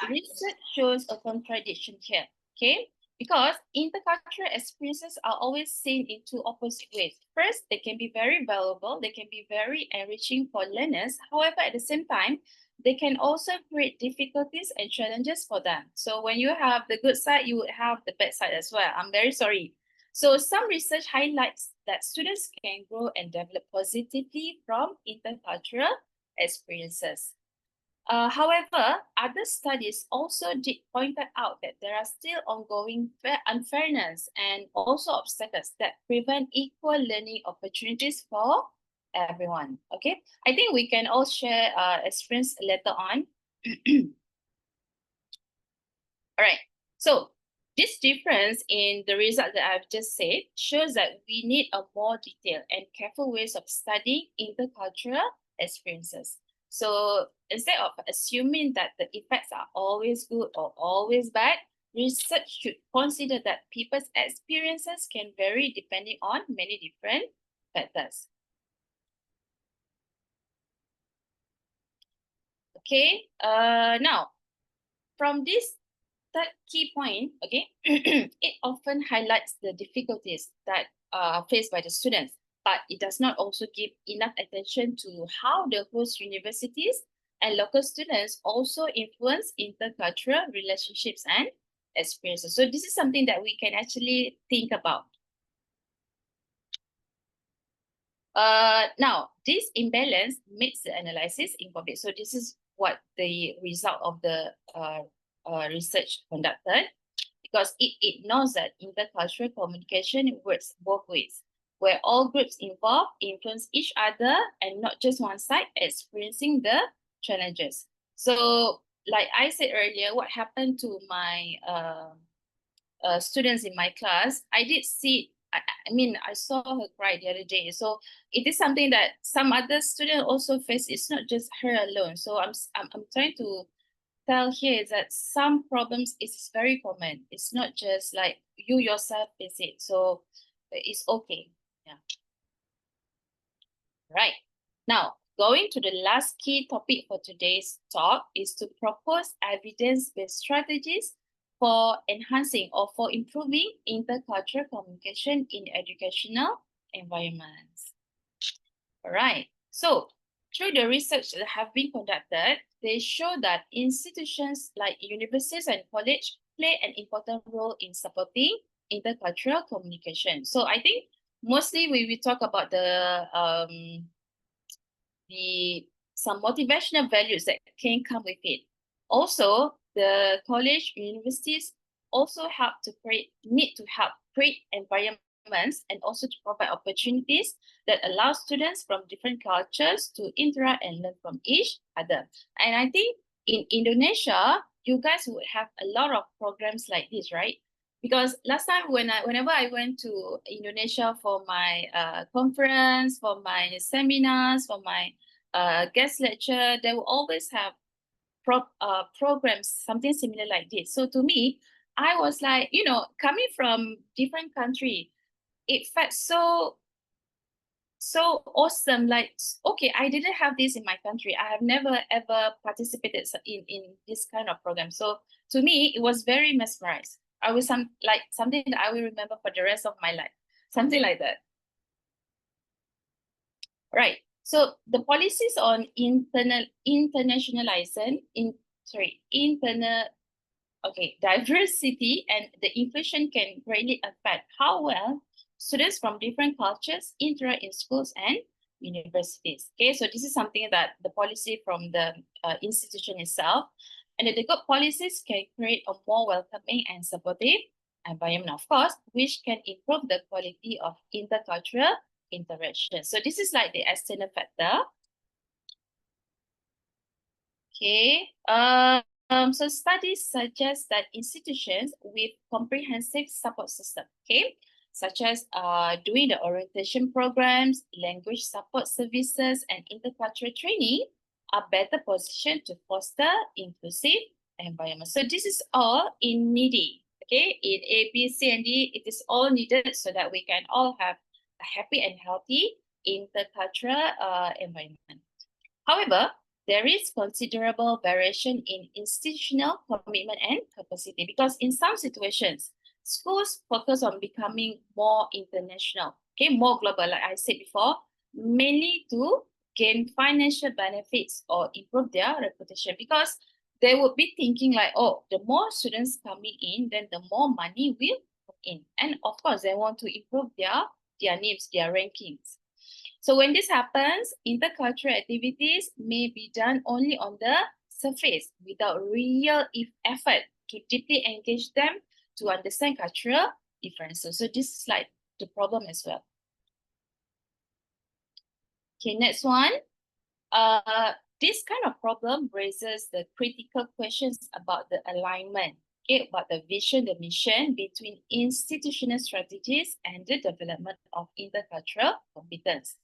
Speaker 6: research shows a contradiction here, okay? Because intercultural experiences are always seen in two opposite ways. First, they can be very valuable, they can be very enriching for learners. However, at the same time, they can also create difficulties and challenges for them. So when you have the good side, you would have the bad side as well. I'm very sorry. So some research highlights that students can grow and develop positively from intercultural experiences. However, other studies also did pointed out that there are still ongoing unfairness and also obstacles that prevent equal learning opportunities for everyone. Okay, I think we can all share experience later on. All right, so this difference in the result that I've just said shows that we need a more detailed and careful ways of studying intercultural experiences. So instead of assuming that the effects are always good or always bad, research should consider that people's experiences can vary depending on many different factors. Okay, now from this third key point, okay, it often highlights the difficulties that are faced by the students, but it does not also give enough attention to how the host universities and local students also influence intercultural relationships and experiences. So this is something that we can actually think about. Now, this imbalance makes the analysis incomplete. So this is what the result of the research conducted, because it ignores that intercultural communication works both ways, where all groups involved influence each other and not just one side experiencing the challenges. So like I said earlier, what happened to my students in my class, I did see, I mean, I saw her cry the other day. So it is something that some other students also face. It's not just her alone. So I'm trying to tell here is that some problems is very common. It's not just like you yourself face it. So it's okay. Yeah. Right. Now, going to the last key topic for today's talk is to propose evidence-based strategies for enhancing or for improving intercultural communication in educational environments. All right. So through the research that have been conducted, they show that institutions like universities and college play an important role in supporting intercultural communication. So I think mostly we talk about some motivational values that can come with it. Also, the college universities also need to help create environments and also to provide opportunities that allow students from different cultures to interact and learn from each other. And I think in Indonesia, you guys would have a lot of programs like this, right? Because last time whenever I went to Indonesia for my conference, for my seminars, for my guest lecture, they will always have programs, something similar like this. So to me, I was like, you know, coming from different country, it felt so awesome. Like, okay, I didn't have this in my country. I have never ever participated in this kind of program. So to me, it was very mesmerized. I was something that I will remember for the rest of my life, something like that. Right. So the policies on diversity and the inclusion can greatly affect how well students from different cultures interact in schools and universities. Okay, so this is something that the policy from the institution itself, and the good policies can create a more welcoming and supportive environment, of course, which can improve the quality of intercultural interaction. So this is like the external factor. Okay. So studies suggest that institutions with comprehensive support system, okay, such as doing the orientation programs, language support services, and intercultural training are better positioned to foster inclusive environment. So this is all in needy, okay? In A, B, C, and D, it is all needed so that we can all have a happy and healthy intercultural environment. However, there is considerable variation in institutional commitment and capacity because in some situations, schools focus on becoming more international, okay, more global, like I said before, mainly to gain financial benefits or improve their reputation because they would be thinking like, oh, the more students coming in, then the more money will come in. And of course, they want to improve their names, their rankings. So when this happens, intercultural activities may be done only on the surface without real effort to deeply engage them to understand cultural differences. So this is like the problem as well. Okay, next one. This kind of problem raises the critical questions about the alignment, okay, about the vision, the mission between institutional strategies and the development of intercultural competence.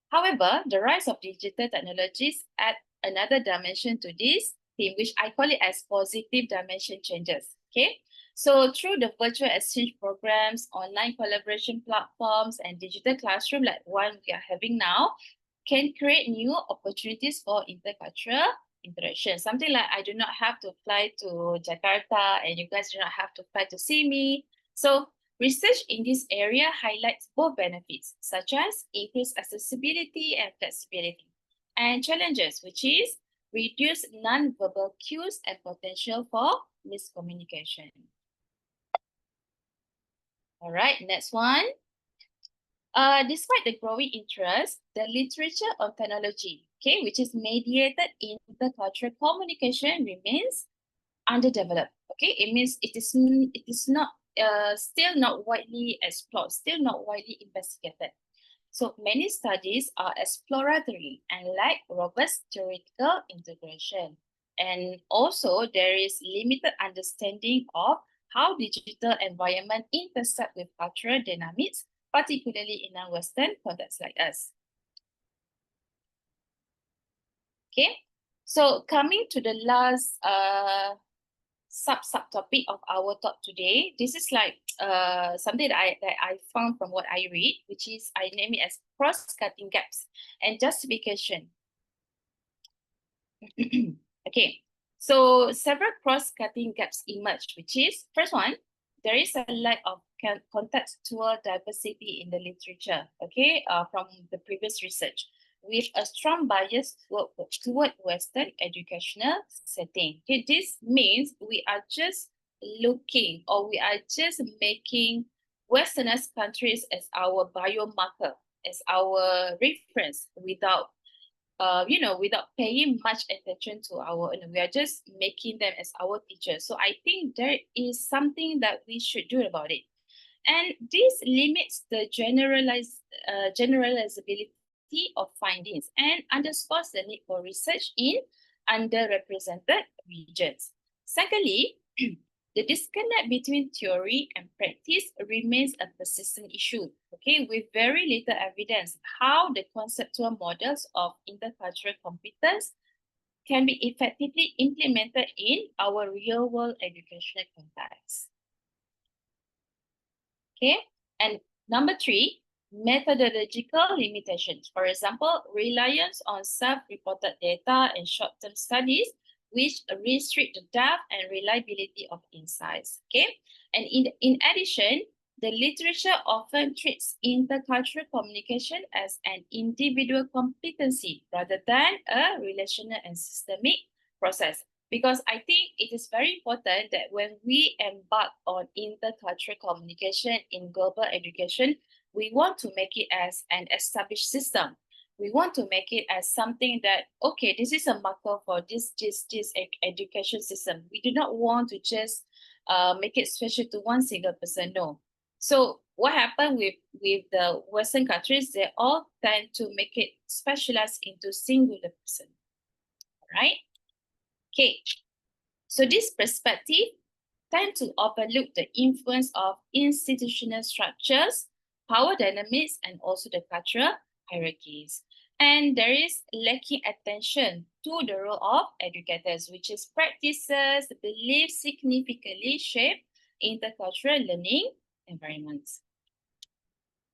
Speaker 6: However, the rise of digital technologies add another dimension to this theme, which I call it as positive dimension changes, okay? So through the virtual exchange programs, online collaboration platforms, and digital classroom like one we are having now, can create new opportunities for intercultural interaction. Something like I do not have to fly to Jakarta and you guys do not have to fly to see me. So research in this area highlights both benefits, such as increased accessibility and flexibility, and challenges, which is reduced non-verbal cues and potential for miscommunication. All right, next one. Despite the growing interest, the literature on technology, okay, which is mediated intercultural communication, remains underdeveloped. Okay, it means it is not still not widely explored, still not widely investigated. So many studies are exploratory and lack robust theoretical integration. And also there is limited understanding of how digital environment intersect with cultural dynamics, particularly in a Western context like us. Okay, so coming to the last subtopic of our talk today, this is like something that I found from what I read, which is I name it as cross-cutting gaps and justification. Okay, so several cross-cutting gaps emerged, which is first one, there is a lack of contextual diversity in the literature, okay, from the previous research, with a strong bias toward Western educational setting. Okay, this means we are just looking or we are just making Westernized countries as our biomarker, as our reference without without paying much attention to we are just making them as our teachers. So I think there is something that we should do about it. And this limits the generalizability of findings and underscores the need for research in underrepresented regions. Secondly, the disconnect between theory and practice remains a persistent issue, okay, with very little evidence how the conceptual models of intercultural competence can be effectively implemented in our real-world educational context. Okay, and number three, methodological limitations. For example, reliance on self-reported data and short-term studies which restrict the depth and reliability of insights, okay? And in addition, the literature often treats intercultural communication as an individual competency rather than a relational and systemic process. Because I think it is very important that when we embark on intercultural communication in global education, we want to make it as an established system. We want to make it as something that, okay, this is a marker for this education system. We do not want to just make it special to one single person, no. So what happened with the Western countries, they all tend to make it specialized into singular person, right? Okay, so this perspective tend to overlook the influence of institutional structures, power dynamics, and also the cultural hierarchies. And there is lacking attention to the role of educators, which is practices, beliefs significantly shape intercultural learning environments.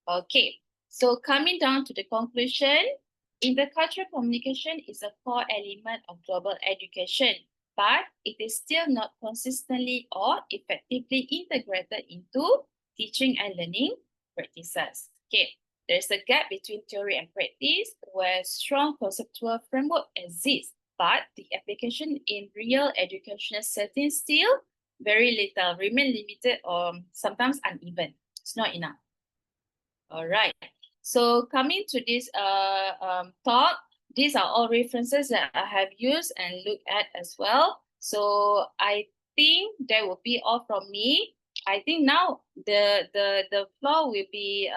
Speaker 6: Okay, so coming down to the conclusion, Intercultural communication is a core element of global education, but it is still not consistently or effectively integrated into teaching and learning practices. Okay, there's a gap between theory and practice where strong conceptual framework exists, but the application in real educational settings still very little, remain limited or sometimes uneven. It's not enough. All right. So coming to this talk, these are all references that I have used and looked at as well. So I think that will be all from me. I think now the floor will be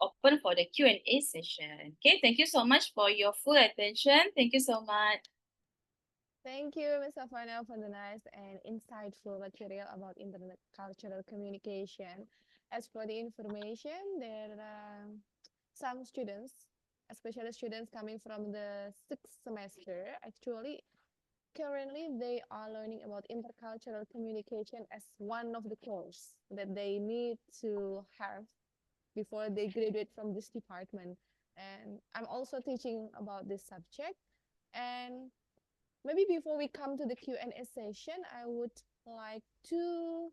Speaker 6: open for the Q&A session. Okay, thank you so much for your full attention. Thank you so much.
Speaker 1: Thank you, Ms. Saffanah, for the nice and insightful material about intercultural communication. As for the information, there are some students, especially students coming from the 6th semester, actually, currently they are learning about intercultural communication as one of the course that they need to have before they graduate from this department. And I'm also teaching about this subject. And maybe before we come to the Q&A session, I would like to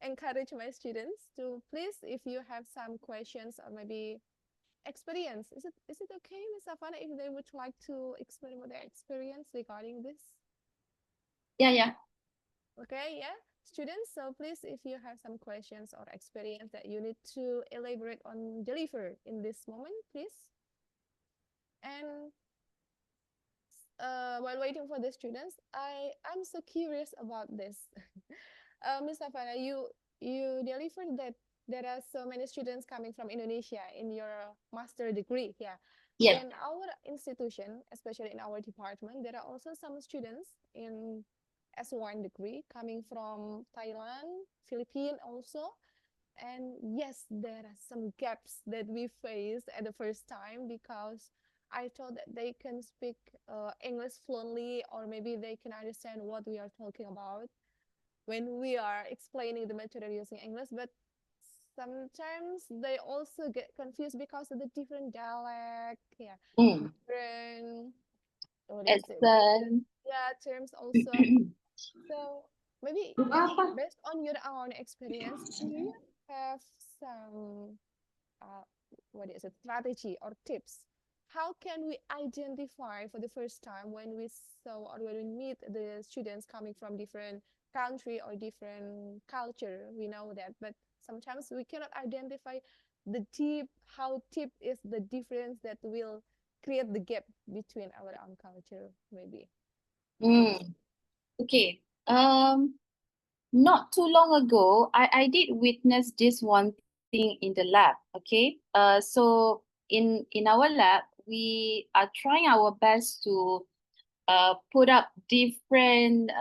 Speaker 1: encourage my students to please, if you have some questions or maybe experience, is it okay, Ms. Saffanah, if they would like to explain about their experience regarding this?
Speaker 6: Yeah.
Speaker 1: Okay, yeah, students. So please, if you have some questions or experience that you need to elaborate on, deliver in this moment, please. And while waiting for the students, I'm so curious about this. Ms. Saffanah, you delivered that there are so many students coming from Indonesia in your master degree. Yeah.
Speaker 6: Yeah.
Speaker 1: In our institution, especially in our department, there are also some students in S1 degree coming from Thailand, Philippines also. And yes, there are some gaps that we face at the first time because I thought that they can speak English fluently, or maybe they can understand what we are talking about when we are explaining the material using English. But sometimes they also get confused because of the different dialect, different, what is it? Yeah, terms also. So maybe based on your own experience, do you have some strategy or tips? How can we identify for the first time when we saw or when we meet the students coming from different country or different culture? We know that, but sometimes we cannot identify how deep is the difference that will create the gap between our own culture, maybe.
Speaker 6: Okay. Not too long ago, I did witness this one thing in the lab. Okay. So in our lab, we are trying our best to put up different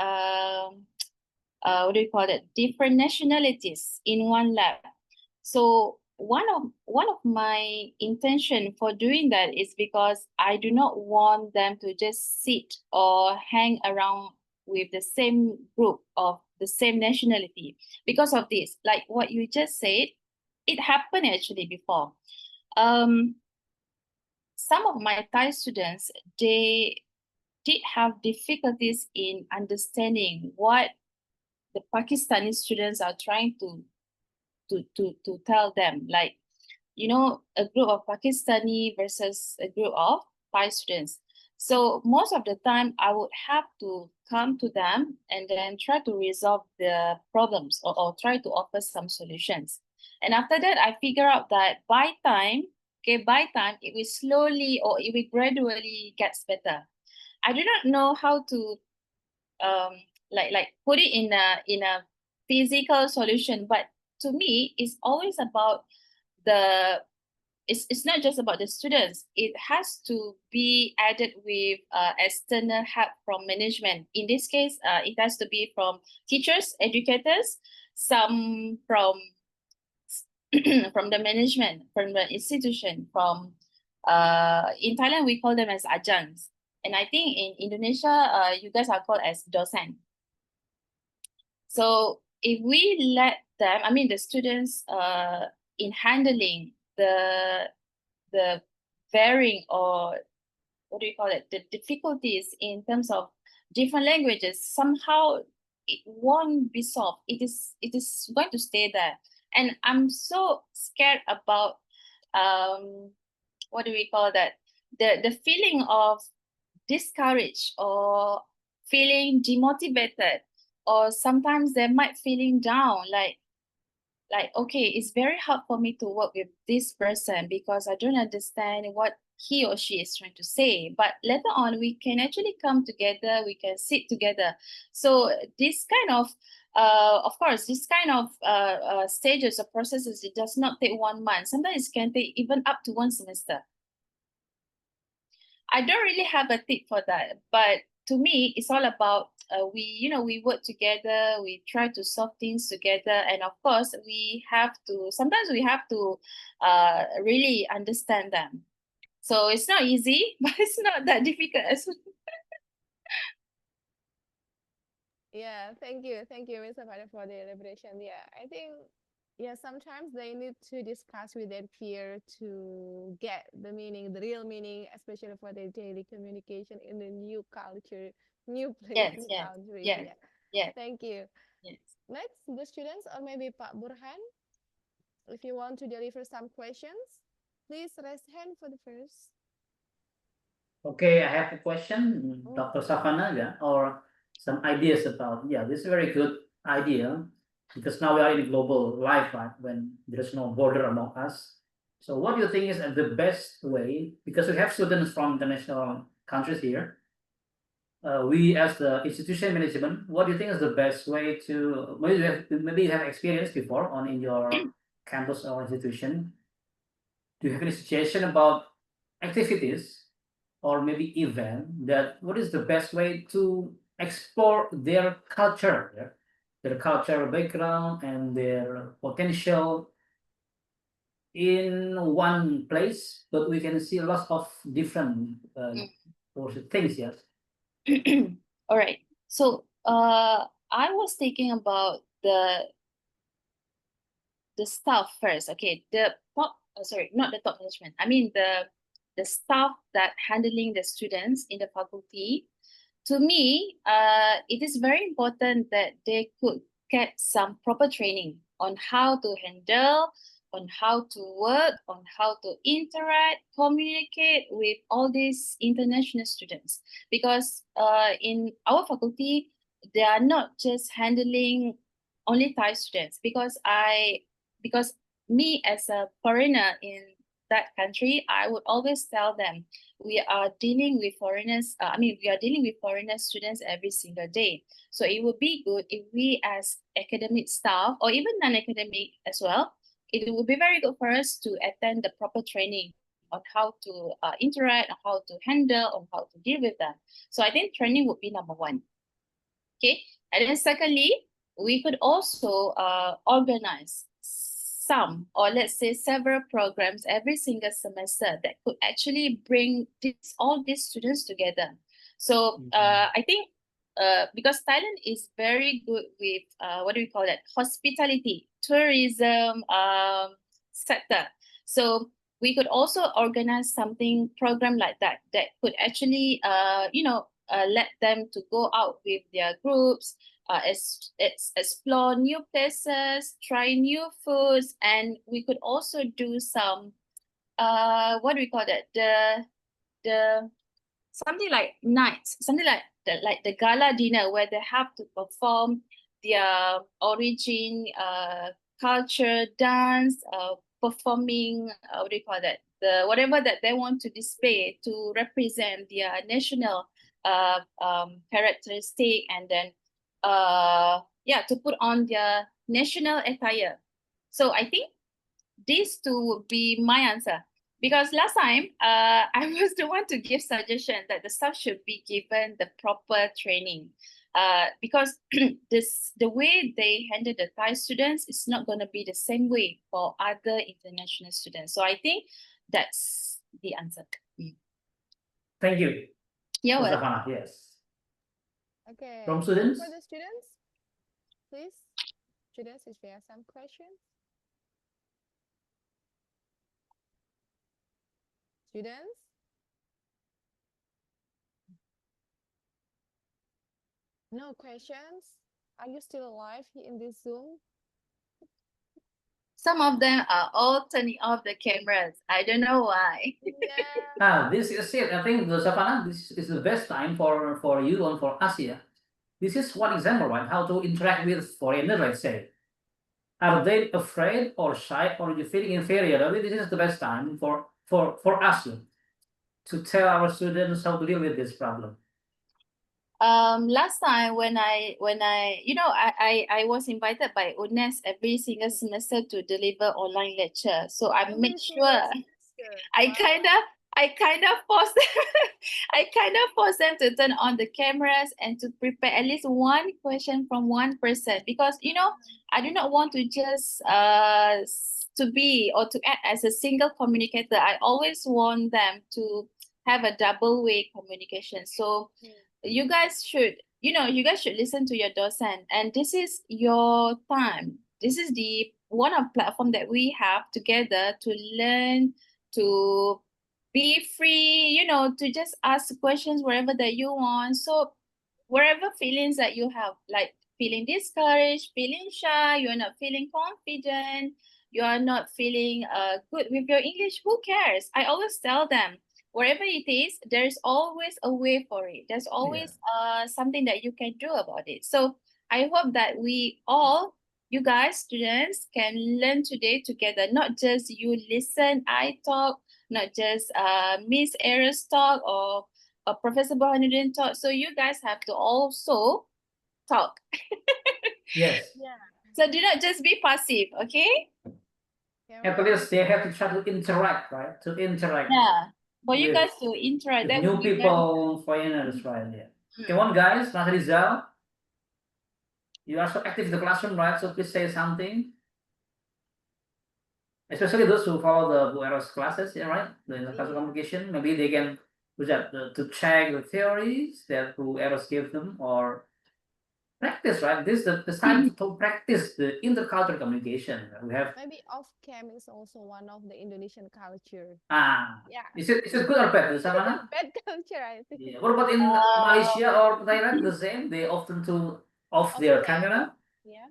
Speaker 6: what do you call it? Different nationalities in one lab. So one of my intention for doing that is because I do not want them to just sit or hang around with the same group of the same nationality. Because of this, like what you just said, it happened actually before. Some of my Thai students, they did have difficulties in understanding what the Pakistani students are trying to tell them, like, you know, a group of Pakistani versus a group of Thai students. So most of the time I would have to come to them and then try to resolve the problems or try to offer some solutions. And after that, I figure out that by time it will slowly or it will gradually gets better. I do not know how to like put it in a physical solution, but to me it's always about it's not just about the students. It has to be added with external help from management. In this case, it has to be from teachers, educators, some from from the management, from the institution, from in Thailand we call them as ajans. And I think in Indonesia, you guys are called as dosen. So if we let them, I mean the students, in handling the varying, or what do you call it, the difficulties in terms of different languages, somehow it won't be solved. It is going to stay there. And I'm so scared about what do we call that, the feeling of discouraged or feeling demotivated, or sometimes they might feeling down, like okay, it's very hard for me to work with this person because I don't understand what he or she is trying to say. But later on, we can actually come together, we can sit together. So this kind of course, this kind of stages or processes, it does not take 1 month. Sometimes it can take even up to 1 semester. I don't really have a tip for that, but to me, it's all about we work together, we try to solve things together, and of course, sometimes we have to really understand them. So it's not easy, but it's not that difficult as well.
Speaker 1: Yeah, thank you, Ms. Saffanah, for the elaboration. Yeah, I think sometimes they need to discuss with their peer to get the meaning, the real meaning, especially for their daily communication in a new culture, new place,
Speaker 6: Yes,
Speaker 1: new
Speaker 6: yes,
Speaker 1: country.
Speaker 6: yes,
Speaker 1: Yeah,
Speaker 6: yes,
Speaker 1: thank you.
Speaker 6: yes.
Speaker 1: Next, the students, or maybe Pak Burhan, if you want to deliver some questions, please raise hand for the first.
Speaker 2: Okay, I have a question,
Speaker 1: Oh.
Speaker 2: Dr. Saffanah, yeah, or some ideas about, this is a very good idea because now we are in global life, right, when there's no border among us. So what do you think is the best way, because we have students from international countries here, we as the institution management, what do you think is the best way to, maybe you have experience before on in your campus or institution? Do you have any suggestion about activities or maybe event that what is the best way to explore their culture, their cultural background and their potential in one place, but we can see lots of different things, yes.
Speaker 6: All right. So I was thinking about the staff first. Okay, not the top management. I mean the staff that handling the students in the faculty. To me, it is very important that they could get some proper training on how to handle, on how to work, on how to interact, communicate with all these international students. Because in our faculty, they are not just handling only Thai students. Because me as a foreigner in that country, I would always tell them, we are dealing with foreigners. We are dealing with foreigner students every single day. So it would be good if we as academic staff, or even non-academic as well, it would be very good for us to attend the proper training on how to interact, on how to handle, on how to deal with them. So I think training would be number 1. Okay, and then secondly, we could also organize some, or let's say several programs every single semester that could actually bring all these students together. So I think because Thailand is very good with what do we call that, hospitality, tourism sector. So we could also organize something program like that could actually let them to go out with their groups, explore new places, try new foods, and we could also do some what do we call that, the something like nights, something like the gala dinner, where they have to perform their origin, culture, dance, performing, what do you call that, whatever that they want to display to represent their national characteristic, and then to put on their national attire. So I think these two would be my answer. Because last time, I was the one to give suggestion that the staff should be given the proper training. Because the way they handle the Thai students is not going to be the same way for other international students. So I think that's the answer.
Speaker 2: Thank you.
Speaker 6: You're welcome.
Speaker 2: Saffanah, yes.
Speaker 1: Okay.
Speaker 2: From students?
Speaker 1: For the students, please. Students, if you have some questions. students? No questions? Are you still alive in this Zoom?
Speaker 6: Some of them are all turning off the cameras. I don't know why.
Speaker 1: Yeah.
Speaker 2: This is it. I think the Saffanah, this is the best time for you and for us here. This is one example, right? How to interact with foreigners, let's say. Are they afraid or shy or you feeling inferior? I mean, this is the best time for us to tell our students how to deal with this problem.
Speaker 6: Last time when I I was invited by UNES every single semester to deliver online lecture. So I
Speaker 1: Every
Speaker 6: made
Speaker 1: single
Speaker 6: sure
Speaker 1: semester.
Speaker 6: I
Speaker 1: Wow.
Speaker 6: kind of forced them I kind of forced them to turn on the cameras and to prepare at least one question from one person, because I do not want to just to be or to act as a single communicator. I always want them to have a double way communication. So you guys should listen to your docent, and this is your time. This is the one of platform that we have together to learn, to be free, to just ask questions wherever that you want. So wherever feelings that you have, like feeling discouraged, feeling shy, you're not feeling confident, you are not feeling good with your English, who cares? I always tell them, wherever it is, there's always a way for it. There's always something that you can do about it. So I hope that you guys, students, can learn today together. Not just you listen, I talk, not just Miss Eris talk or Professor Burhanuddin talk. So you guys have to also talk.
Speaker 2: Yes.
Speaker 1: Yeah.
Speaker 6: So do not just be passive, okay?
Speaker 2: At least they have to try to interact, right? To interact.
Speaker 6: Yeah. For you
Speaker 2: with-
Speaker 6: guys to interact,
Speaker 2: with
Speaker 6: that
Speaker 2: new
Speaker 6: would be
Speaker 2: people, foreigners, right? Yeah. Come on, guys. Mas Rizal, you are so active in the classroom, right? So please say something. Especially those who follow the Blue Arrows classes, yeah, right? The intercultural communication, maybe they can to check the theories that Blue Arrows give them, or practice, right? This is the time to practice the intercultural communication. We have
Speaker 1: Maybe off cam is also one of the Indonesian culture. Yeah.
Speaker 2: Is it good or bad, Saffanah?
Speaker 1: Bad culture, I think.
Speaker 2: Yeah. What about in Malaysia or Thailand? The same. They often to off their camera.
Speaker 1: Yeah.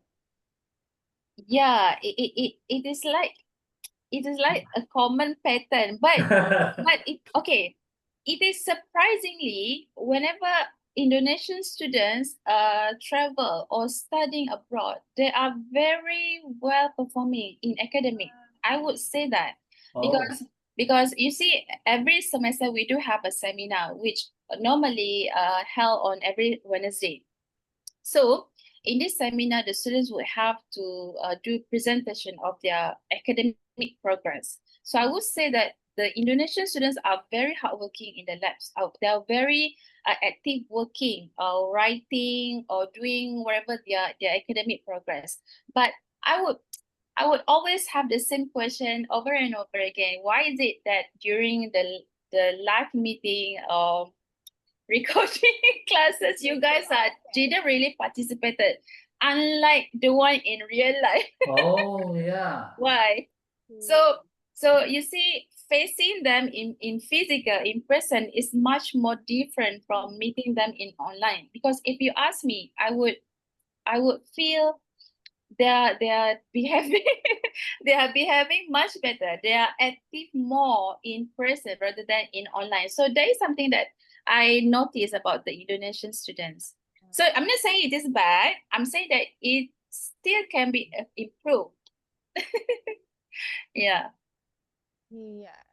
Speaker 6: Yeah, it is like a common pattern, but it is surprisingly, whenever Indonesian students travel or studying abroad, they are very well performing in academic. I would say that because you see, every semester we do have a seminar which normally held on every Wednesday. So in this seminar, the students would have to do presentation of their academic progress. So I would say that the Indonesian students are very hardworking in the labs. They are very active working or writing or doing whatever their academic progress. But I would always have the same question over and over again. Why is it that during the live meeting or recording classes, you guys didn't really participated, unlike the one in real life?
Speaker 2: Oh yeah.
Speaker 6: Why? So you see, facing them in physical, in person, is much more different from meeting them in online. Because if you ask me, I would feel they are behaving they are behaving much better. They are active more in person rather than in online. So there is something that I notice about the Indonesian students. So I'm not saying it is bad. I'm saying that it still can be improved. Yeah.
Speaker 1: Yeah.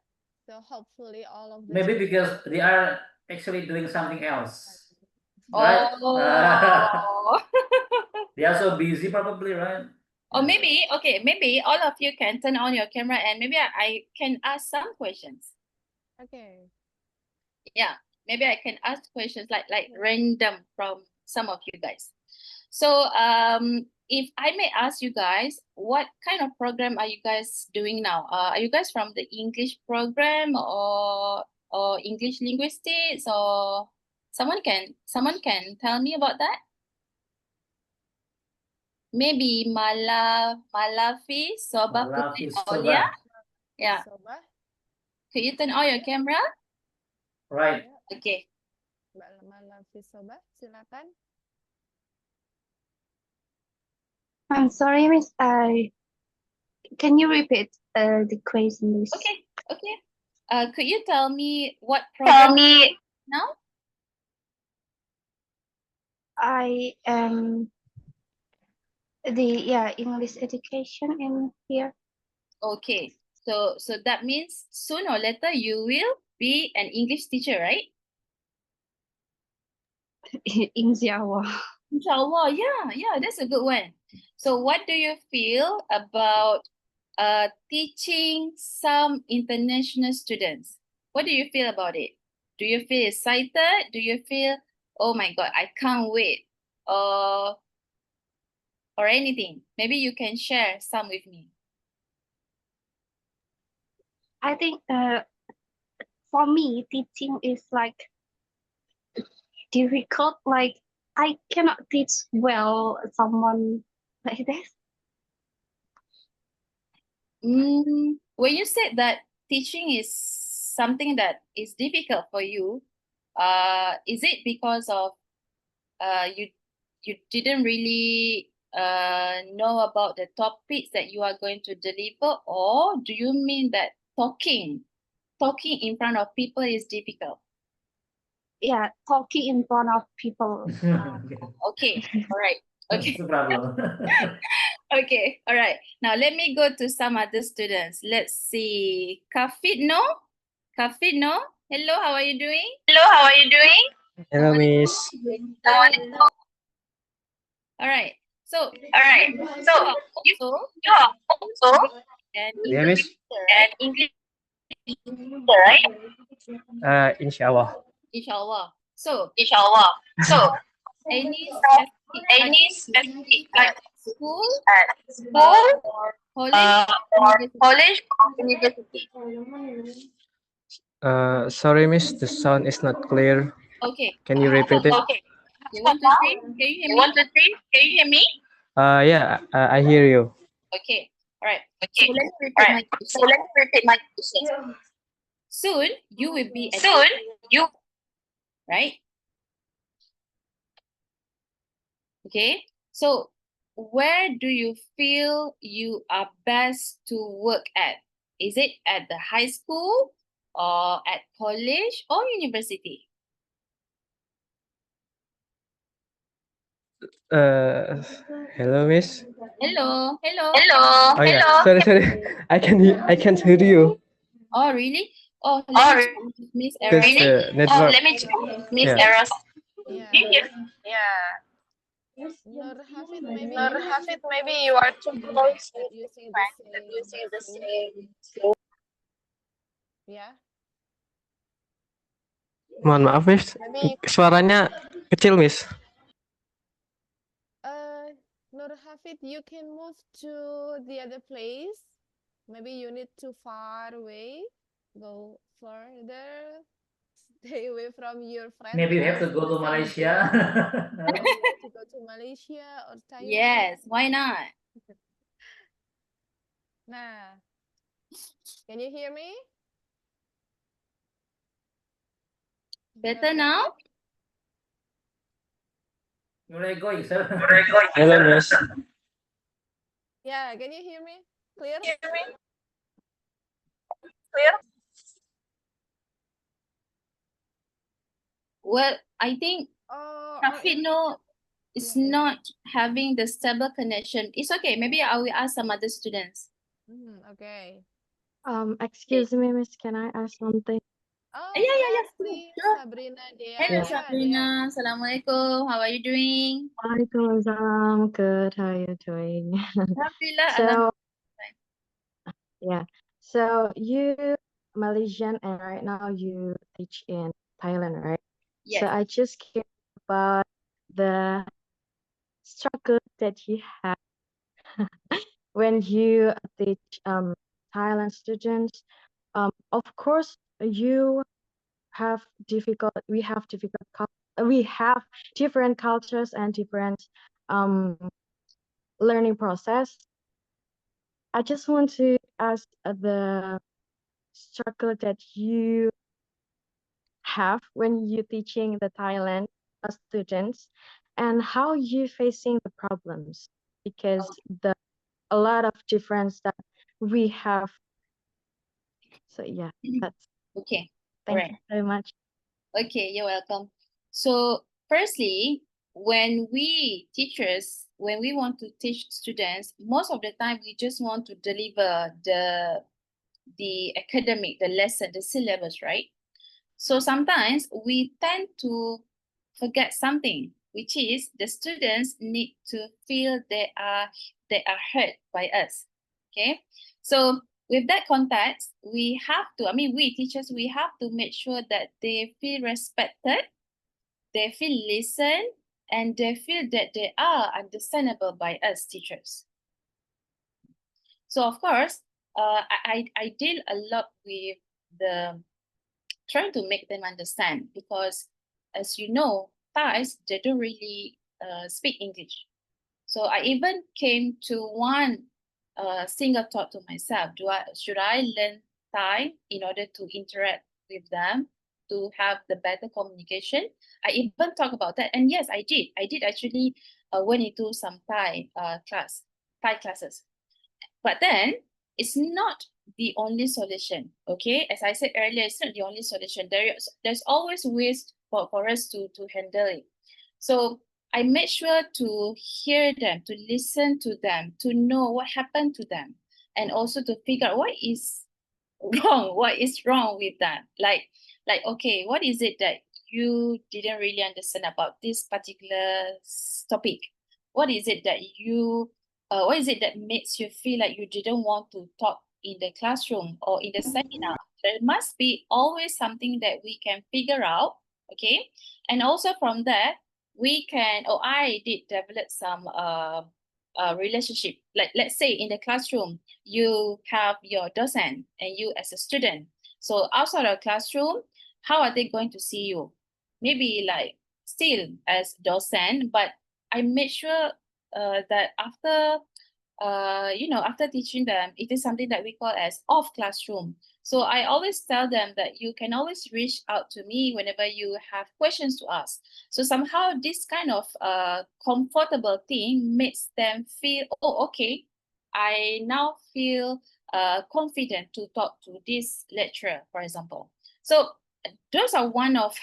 Speaker 1: So hopefully all of the
Speaker 2: Maybe because they are actually doing something else,
Speaker 6: Oh.
Speaker 2: right? They are so busy, probably, right?
Speaker 6: Or maybe all of you can turn on your camera and maybe I can ask some questions.
Speaker 1: Okay.
Speaker 6: Yeah, maybe I can ask questions like random from some of you guys. So if I may ask you guys, what kind of program are you guys doing now? Are you guys from the English program or English linguistics, or someone can tell me about that? Maybe Malafi, Soba Putri, Aulia. Yeah.
Speaker 1: Soba.
Speaker 6: Could you turn on your camera?
Speaker 2: Right.
Speaker 6: Okay.
Speaker 1: Mbak Malavisoba, silakan.
Speaker 4: I'm sorry, Miss. Can you repeat the question, please?
Speaker 6: Okay. Okay. Could you tell me what program now?
Speaker 4: I am the English education in here.
Speaker 6: Okay. So that means sooner or later you will be an English teacher, right?
Speaker 4: Inshallah.
Speaker 6: Inshallah, yeah, that's a good one. So what do you feel about teaching some international students? What do you feel about it? Do you feel excited? Do you feel, oh my God, I can't wait? Or anything? Maybe you can share some with me.
Speaker 4: I think for me, teaching is like difficult. Like I cannot teach well someone like this.
Speaker 6: When you said that teaching is something that is difficult for you, is it because of you didn't really know about the topics that you are going to deliver, or do you mean that talking in front of people is difficult?
Speaker 4: Yeah, talking in front of people.
Speaker 6: Okay, all right. Okay.
Speaker 2: That's the problem.
Speaker 6: Okay, all right. Now let me go to some other students. Let's see. Kafidno? Hello, how are you doing?
Speaker 3: Hello, Miss.
Speaker 6: All right. So you
Speaker 3: So,
Speaker 6: and
Speaker 3: yeah,
Speaker 6: English
Speaker 3: Miss.
Speaker 6: teacher, right?
Speaker 3: Inshallah.
Speaker 6: Inshallah. So
Speaker 3: So,
Speaker 6: any specific like school or college, university?
Speaker 3: Sorry, Miss. The sound is not clear.
Speaker 6: Okay.
Speaker 3: Can you repeat it?
Speaker 6: Okay. You want to say? Can you hear me?
Speaker 3: Yeah, I hear you.
Speaker 6: Okay. All right. So let me repeat my question. Soon you will be a teacher, right? Okay. So where do you feel you are best to work at? Is it at the high school or at college or university?
Speaker 3: Hello, Miss.
Speaker 6: Hello.
Speaker 3: Oh yeah. Sorry. I can't hear you.
Speaker 6: Oh, really? Oh, let me check with Miss Era.
Speaker 3: Because the network. Yeah.
Speaker 1: Yeah. Nur Hafid, maybe you are too close that using the same flow. Yeah.
Speaker 3: Mohon maaf, Miss. Suaranya kecil, Miss.
Speaker 1: Nur Hafid, you can move to the other place. Maybe you need to far away. Go further. Stay away from your friends.
Speaker 2: Maybe you have to go to Malaysia.
Speaker 1: Maybe you want to go to Malaysia or Thailand.
Speaker 6: Yes, why not?
Speaker 1: Nah. Can you hear me?
Speaker 6: Better now?
Speaker 2: Where are you going, sir?
Speaker 3: Hello, Miss.
Speaker 1: Yeah, can you hear me? Clear?
Speaker 6: Well, I think Rafino is not having the stable connection. It's okay. Maybe I will ask some other students.
Speaker 1: Okay.
Speaker 7: Excuse me, Miss, can I ask something?
Speaker 1: Oh,
Speaker 6: Yeah.
Speaker 1: please,
Speaker 6: Sure.
Speaker 1: Sabrina, Dea.
Speaker 6: Hello,
Speaker 1: Yeah,
Speaker 6: Sabrina. Assalamualaikum. How are you doing?
Speaker 7: Waalaikumsalam. Good. How are you doing?
Speaker 6: Alhamdulillah.
Speaker 7: So, yeah. So you Malaysian and right now you teach in Thailand, right?
Speaker 6: Yes.
Speaker 7: So I just care about the struggle that you have when you teach Thailand students. Of course, we have different cultures and different learning process. I just want to ask the struggle that you have when you teaching the Thailand students, and how you facing the problems, because the a lot of difference that we have. So yeah, that's
Speaker 6: Okay.
Speaker 7: thank
Speaker 6: Right.
Speaker 7: you very much.
Speaker 6: Okay, you're welcome. So firstly, when we teachers, when we want to teach students, most of the time we just want to deliver the academic, the lesson, the syllabus, right? So sometimes we tend to forget something, which is the students need to feel they are heard by us. Okay, so with that context, we have to, we teachers, we have to make sure that they feel respected, they feel listened, and they feel that they are understandable by us teachers. So of course, I deal a lot with the trying to make them understand, because as you know, Thais, they don't really speak English. So I even came to one single thought to myself: should I learn Thai in order to interact with them, to have the better communication? I even talk about that, and yes, I did. I did actually went into some Thai classes. But then it's not the only solution. Okay, as I said earlier, it's not the only solution. There's always ways for us to handle it. So I made sure to hear them, to listen to them, to know what happened to them, and also to figure out what is wrong with that. Like, okay, what is it that you didn't really understand about this particular topic? What is it that what is it that makes you feel like you didn't want to talk in the classroom or in the seminar? There must be always something that we can figure out, okay? And also from that, I did develop some relationship. Like, let's say in the classroom, you have your docent and you as a student. So outside of classroom, how are they going to see you? Maybe like still as docent, but I made sure that after after teaching them, it is something that we call as off classroom. So I always tell them that you can always reach out to me whenever you have questions to ask. So somehow this kind of comfortable thing makes them feel, oh, okay, I now feel confident to talk to this lecturer, for example. So those are one of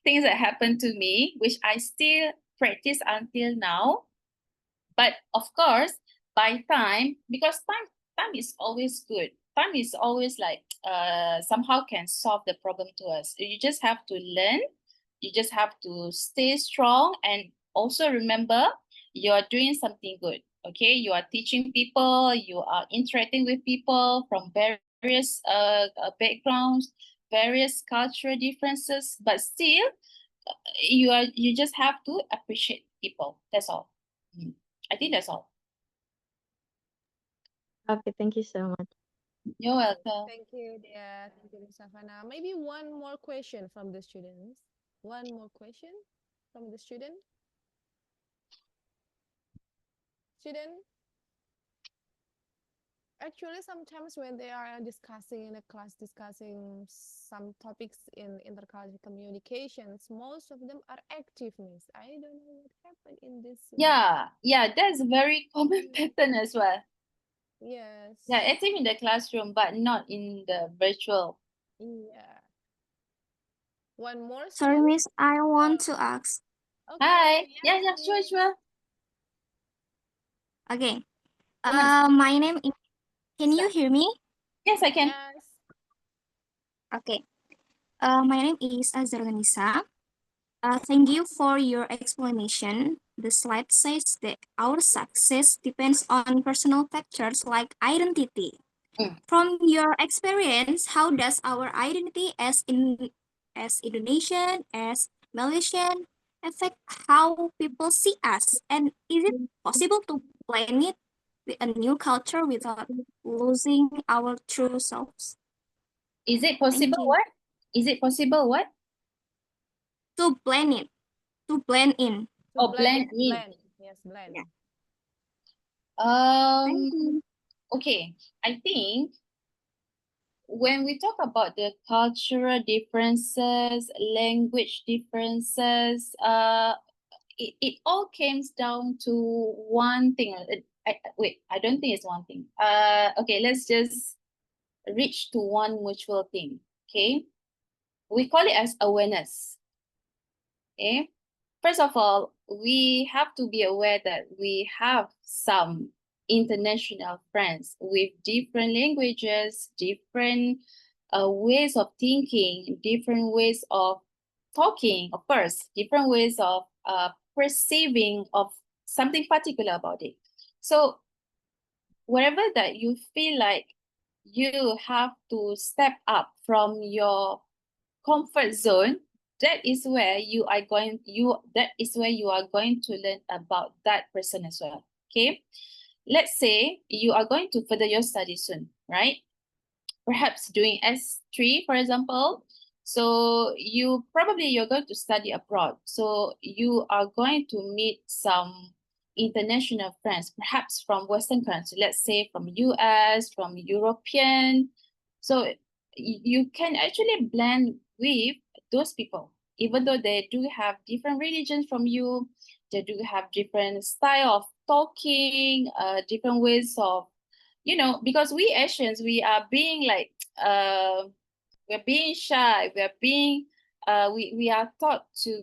Speaker 6: things that happened to me, which I still practice until now. But of course, by time, because time is always good. Time is always like somehow can solve the problem to us. You just have to learn. You just have to stay strong, and also remember you're doing something good. Okay, you are teaching people. You are interacting with people from various backgrounds, various cultural differences, but still, you just have to appreciate people. That's all. I think that's all.
Speaker 7: Okay, thank you so much.
Speaker 6: You're welcome.
Speaker 1: Thank you, Dia. Thank you, Saffanah. Maybe one more question from the students. One more question from the student. Student, actually, sometimes when they are discussing in a class, discussing some topics in intercultural communications, most of them are activeness. I don't know what happened in this.
Speaker 6: Yeah, that's a very common pattern as well.
Speaker 1: Yes.
Speaker 6: Yeah, active in the classroom, but not in the virtual.
Speaker 1: Yeah. One more
Speaker 8: Sorry,
Speaker 1: student?
Speaker 8: Miss, I want to ask.
Speaker 1: Okay.
Speaker 6: Hi.
Speaker 1: Yes,
Speaker 6: Yeah, sure,
Speaker 1: please.
Speaker 6: sure.
Speaker 8: Okay.
Speaker 6: Come on.
Speaker 8: My name is. Can you hear me?
Speaker 6: Yes, I can.
Speaker 1: Yes.
Speaker 8: Okay. My name is Azarganisa. Thank you for your explanation. The slide says that our success depends on personal factors like identity.
Speaker 6: Mm.
Speaker 8: From your experience, how does our identity as Indonesian, as Malaysian, affect how people see us? And is it possible to blend it with a new culture without losing our true selves?
Speaker 6: Is it
Speaker 8: Thank
Speaker 6: possible
Speaker 8: you.
Speaker 6: what? Is it possible what?
Speaker 8: To blend it, to blend in.
Speaker 6: Oh, blend in.
Speaker 1: Blend. Yes, blend.
Speaker 8: Yeah.
Speaker 6: Um,
Speaker 8: Thank you.
Speaker 6: okay. I think when we talk about the cultural differences, language differences, it all comes down to one thing. Wait, I don't think it's one thing. Okay, let's just reach to one mutual thing. Okay, we call it as awareness. Okay, first of all, we have to be aware that we have some international friends with different languages, different ways of thinking, different ways of talking, of course, different ways of perceiving of something particular about it. So wherever that you feel like you have to step up from your comfort zone, that is where you are going to learn about that person as well. Okay, let's say you are going to further your study soon, right? Perhaps doing S3, for example. So you're going to study abroad. So you are going to meet some international friends, perhaps from Western countries, let's say from US, from European. So you can actually blend with those people, even though they do have different religions from you, they do have different style of talking, different ways of, because we Asians, we are being like, we're being shy, we are taught to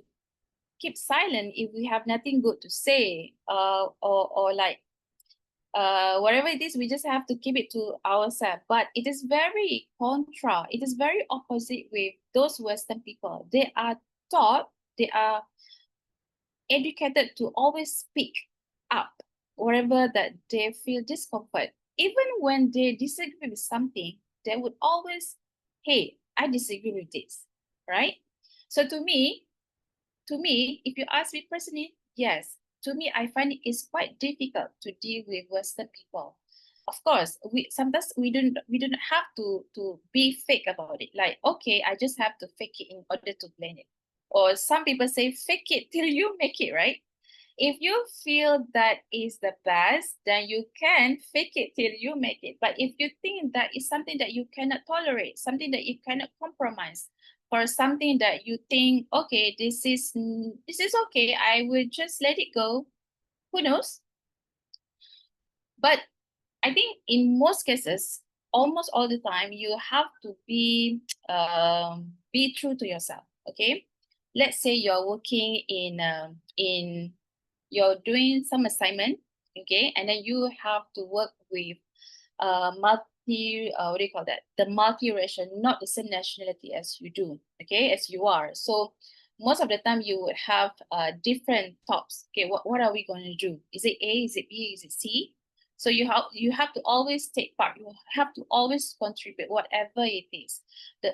Speaker 6: keep silent if we have nothing good to say, or like, whatever it is, we just have to keep it to ourselves. But it is very opposite with those Western people. They are educated to always speak up wherever that they feel discomfort. Even when they disagree with something, they would always, hey, I disagree with this, right? So to me, if you ask me personally, yes, to me, I find it's quite difficult to deal with Western people. Of course, sometimes we don't have to be fake about it. Like, okay, I just have to fake it in order to blend it. Or some people say, fake it till you make it, right? If you feel that is the best, then you can fake it till you make it. But if you think that is something that you cannot tolerate, something that you cannot compromise, or something that you think, okay, this is okay, I will just let it go. Who knows? But I think in most cases, almost all the time, you have to be true to yourself. Okay, let's say you're working in you're doing some assignment, okay, and then you have to work with what do you call that? The multiracial, not the same nationality as you do, okay, as you are. So most of the time you would have different tops. Okay, what are we going to do? Is it A? Is it B? Is it C? So you have to always take part. You have to always contribute, whatever it is.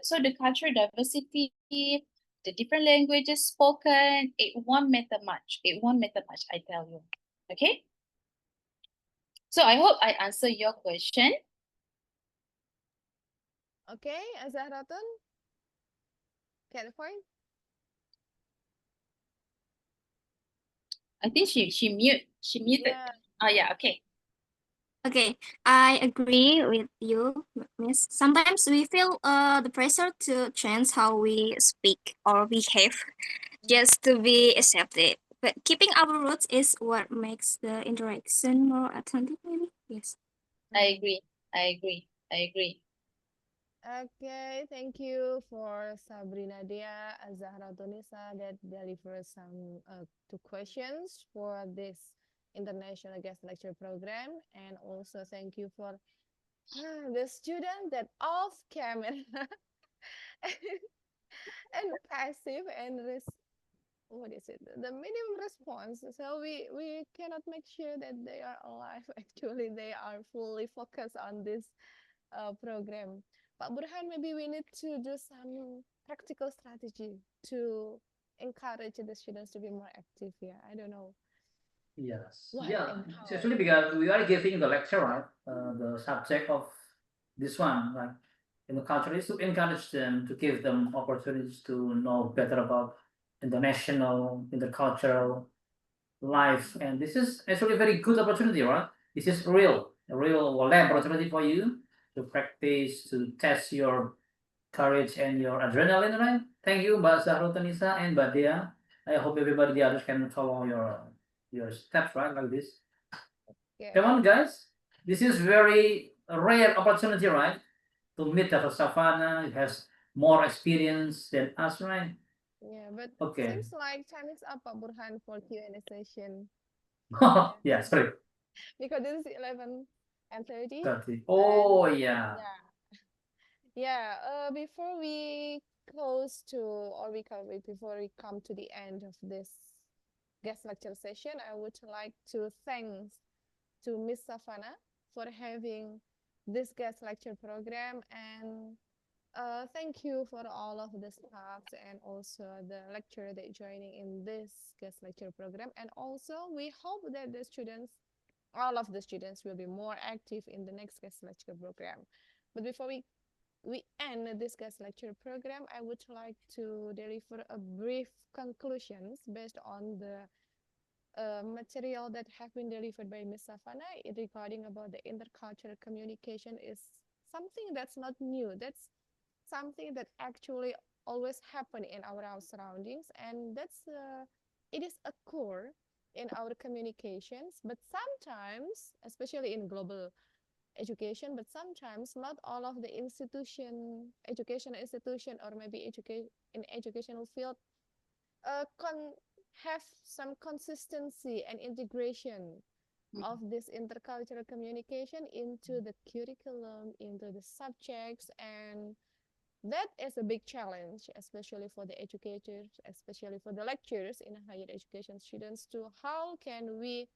Speaker 6: So the cultural diversity, the different languages spoken, it won't matter much. It won't matter much, I tell you. Okay? So I hope I answer your question.
Speaker 1: Okay, Azahratun, get the point?
Speaker 6: I think she muted.
Speaker 1: Yeah.
Speaker 6: Oh yeah, okay.
Speaker 8: Okay, I agree with you, Miss. Sometimes we feel the pressure to change how we speak or behave just to be accepted. But keeping our roots is what makes the interaction more authentic, maybe? Yes.
Speaker 6: I agree. I agree. I agree.
Speaker 1: Okay, thank you for Sabrina Dea, Zahra Tunisa that delivers some two questions for this international guest lecture program, and also thank you for the student that off camera and passive and what is it, the minimum response. So we cannot make sure that they are alive. Actually, they are fully focused on this program. Pak Burhan, maybe we need to do some practical strategy to encourage the students to be more active here. I don't know.
Speaker 2: Yes.
Speaker 1: What
Speaker 2: Yeah.
Speaker 1: and
Speaker 2: It's
Speaker 1: how?
Speaker 2: actually because we are giving the lecture, right? The subject of this one, like in the culture, is to encourage them, to give them opportunities to know better about international, intercultural life. And this is actually a very good opportunity, right? This is a real lab opportunity for you to practice, to test your courage and your adrenaline, right? Thank you, Bahasa, Tanisa, and Badia. I hope everybody the others can follow your steps, right? Like this.
Speaker 1: Yeah.
Speaker 2: Come on, guys. This is very rare opportunity, right? To meet Dr. Saffanah. He has more experience than us, right?
Speaker 1: Yeah, but
Speaker 2: Okay.
Speaker 1: seems like time is up, Pak Burhan, for Q&A session.
Speaker 2: Yeah, sorry.
Speaker 1: Because this is 11:30.
Speaker 2: 30. Oh,
Speaker 1: And
Speaker 2: yeah.
Speaker 1: yeah. Before we close to, or before we come to the end of this guest lecture session, I would like to thank to Miss Saffanah for having this guest lecture program, and thank you for all of the staff and also the lecturer that joining in this guest lecture program. And also we hope that the students, all of the students, will be more active in the next guest lecture program. But before we end this guest lecture program, I would like to deliver a brief conclusions based on the material that have been delivered by Ms. Saffanah regarding about the intercultural communication is something that's not new. That's something that actually always happen in our surroundings, and that's it is a core in our communications. But sometimes, especially in global education, but sometimes not all of the educational institution, or maybe in educational field have some consistency and integration of this intercultural communication into the curriculum, into the subjects, and that is a big challenge, especially for the educators, especially for the lecturers in higher education students, to how can we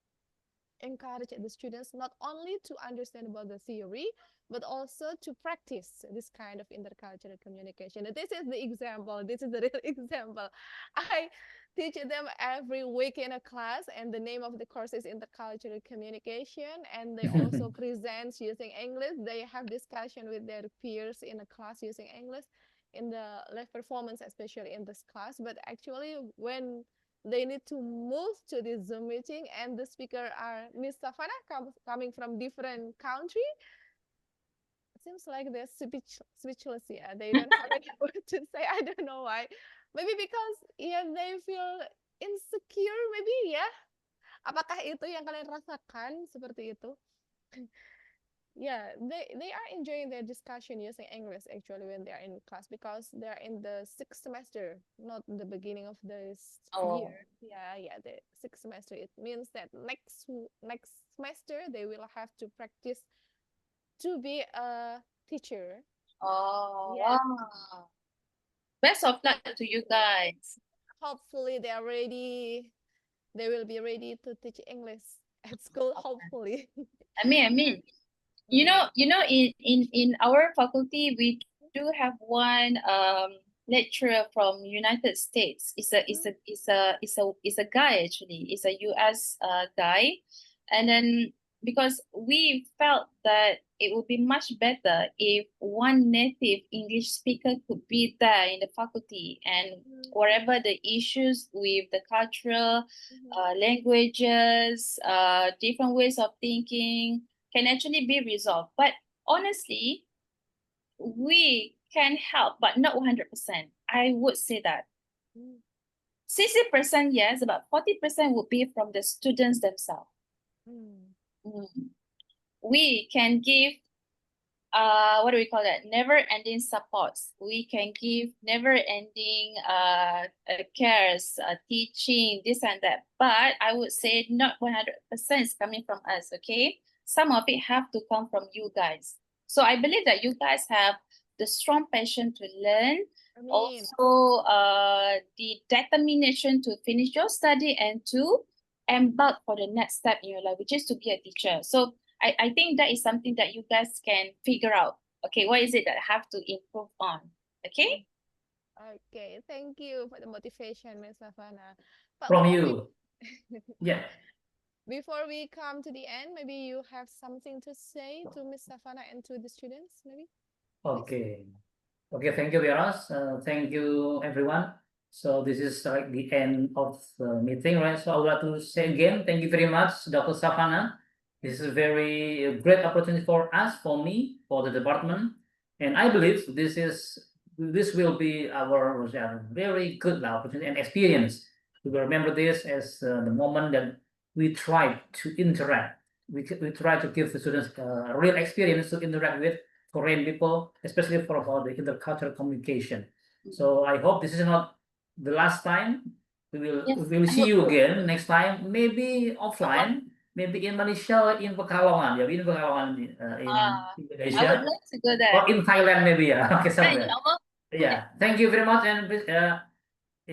Speaker 1: encourage the students not only to understand about the theory, but also to practice this kind of intercultural communication. And this is the example. This is the real example. I teach them every week in a class, and the name of the course is intercultural communication. And they also present using English. They have discussion with their peers in a class using English in the live performance, especially in this class. But actually, when they need to move to this Zoom meeting, and the speaker are Miss Saffanah coming from different country, it seems like they're speechless. Yeah, they don't have any word to say. I don't know why. Maybe because they feel insecure. Maybe ya. Apakah itu yang kalian rasakan seperti itu? Yeah, they are enjoying their discussion using English actually when they are in class, because they are in the 6th semester, not the beginning of this year. Yeah, the 6th semester. It means that next semester they will have to practice to be a teacher.
Speaker 6: Oh,
Speaker 1: Yeah.
Speaker 6: wow. Best of luck to you guys.
Speaker 1: Hopefully they are ready. They will be ready to teach English at school, hopefully.
Speaker 6: I mean, you know, in our faculty, we do have one lecturer from United States. It's a guy actually. It's a US guy, and then because we felt that it would be much better if one native English speaker could be there in the faculty, and whatever the issues with the cultural languages, different ways of thinking can actually be resolved. But honestly, we can help, but not 100%. I would say that 60%, yes, about 40% would be from the students themselves. We can give what do we call that? Never-ending supports. We can give never-ending cares, teaching, this and that. But I would say not 100% is coming from us, okay? Some of it have to come from you guys. So I believe that you guys have the strong passion to learn, also the determination to finish your study and to embark for the next step in your life, which is to be a teacher. So I think that is something that you guys can figure out. Okay, what is it that I have to improve on? Okay?
Speaker 1: Okay, thank you for the motivation, Ms. Saffanah.
Speaker 2: From you. Yeah.
Speaker 1: Before we come to the end, maybe you have something to say to Ms. Saffanah and to the students, maybe?
Speaker 2: Okay. Okay, thank you, Veras. Thank you, everyone. So this is like the end of the meeting, right? So I would like to say again, thank you very much, Dr. Saffanah, This is a very great opportunity for us, for me, for the department, and I believe this will be our very good opportunity and experience. We will remember this as the moment that we try to interact. We try to give the students a real experience to interact with foreign people, especially for about the intercultural communication. So I hope this is not the last time.
Speaker 6: Yes,
Speaker 2: We will
Speaker 6: I
Speaker 2: see
Speaker 6: hope
Speaker 2: you
Speaker 6: so.
Speaker 2: again next time, maybe offline, maybe in Malaysia, in Pekalongan, in Pekalongan, in
Speaker 6: I would
Speaker 2: Indonesia,
Speaker 6: like to go there.
Speaker 2: or in Thailand, maybe. Yeah, okay, somewhere.
Speaker 6: Inshallah.
Speaker 2: Yeah, thank you very much, and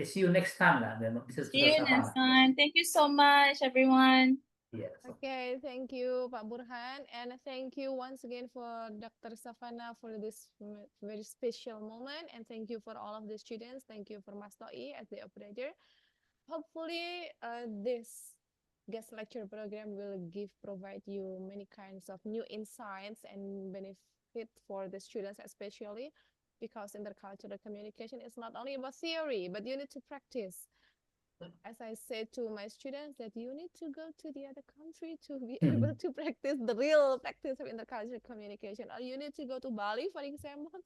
Speaker 2: see you next time. This is
Speaker 6: See you next
Speaker 2: Saffanah.
Speaker 6: time. Thank you so much, everyone.
Speaker 2: Yes.
Speaker 1: Okay, thank you, Pak Burhan, and thank you once again for Dr. Saffanah for this very special moment, and thank you for all of the students. Thank you for Mas Toi as the operator. Hopefully, this guest lecture program will provide you many kinds of new insights and benefit for the students, especially because intercultural communication is not only about theory, but you need to practice. As I said to my students, that you need to go to the other country to be able to practice the real practice of intercultural communication, or you need to go to Bali, for example,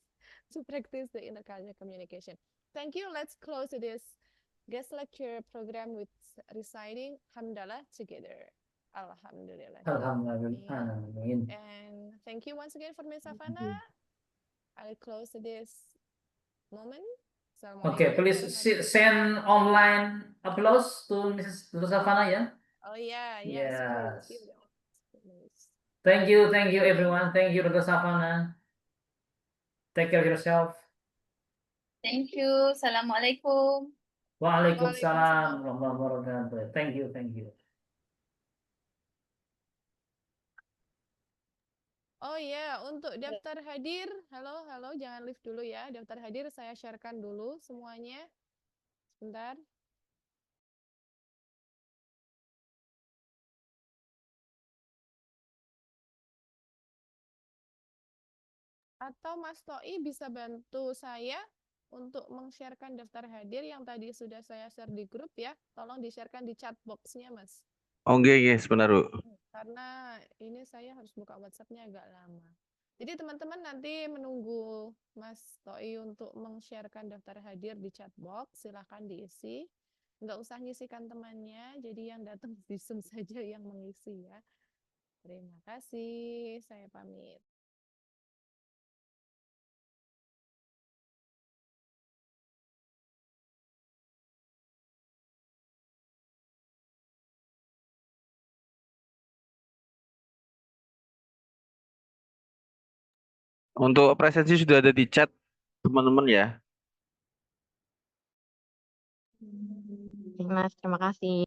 Speaker 1: to practice the intercultural communication. Thank you. Let's close this guest lecture program with reciting Hamdalah together. Alhamdulillah.
Speaker 2: Alhamdulillah.
Speaker 1: And thank you once again for Ms. Saffanah. I'll close this moment.
Speaker 2: Okay, please send online applause to Mrs. Saffanah, yeah?
Speaker 1: Oh yeah,
Speaker 2: yes.
Speaker 1: Please.
Speaker 2: Thank you everyone. Thank you, Dr. Saffanah. Take care of yourself.
Speaker 6: Thank you. Assalamualaikum.
Speaker 2: Waalaikumsalam warahmatullahi wabarakatuh. Thank you.
Speaker 1: Oh ya, untuk daftar hadir, halo, jangan live dulu ya. Daftar hadir saya sharekan dulu semuanya. Sebentar. Atau Mas Toi bisa bantu saya untuk meng-sharekan daftar hadir yang tadi sudah saya share di grup ya. Tolong di-sharekan di chat box-nya, Mas.
Speaker 9: Oke, sebentar, Bu.
Speaker 1: Karena ini saya harus buka WhatsApp-nya agak lama. Jadi teman-teman nanti menunggu Mas Toi untuk meng-sharekan daftar hadir di chat box, silahkan diisi. Nggak usah ngisikan temannya, jadi yang datang di Zoom saja yang mengisi ya. Terima kasih, saya pamit.
Speaker 9: Untuk presensi sudah ada di chat, teman-teman ya.
Speaker 7: Mas, terima kasih.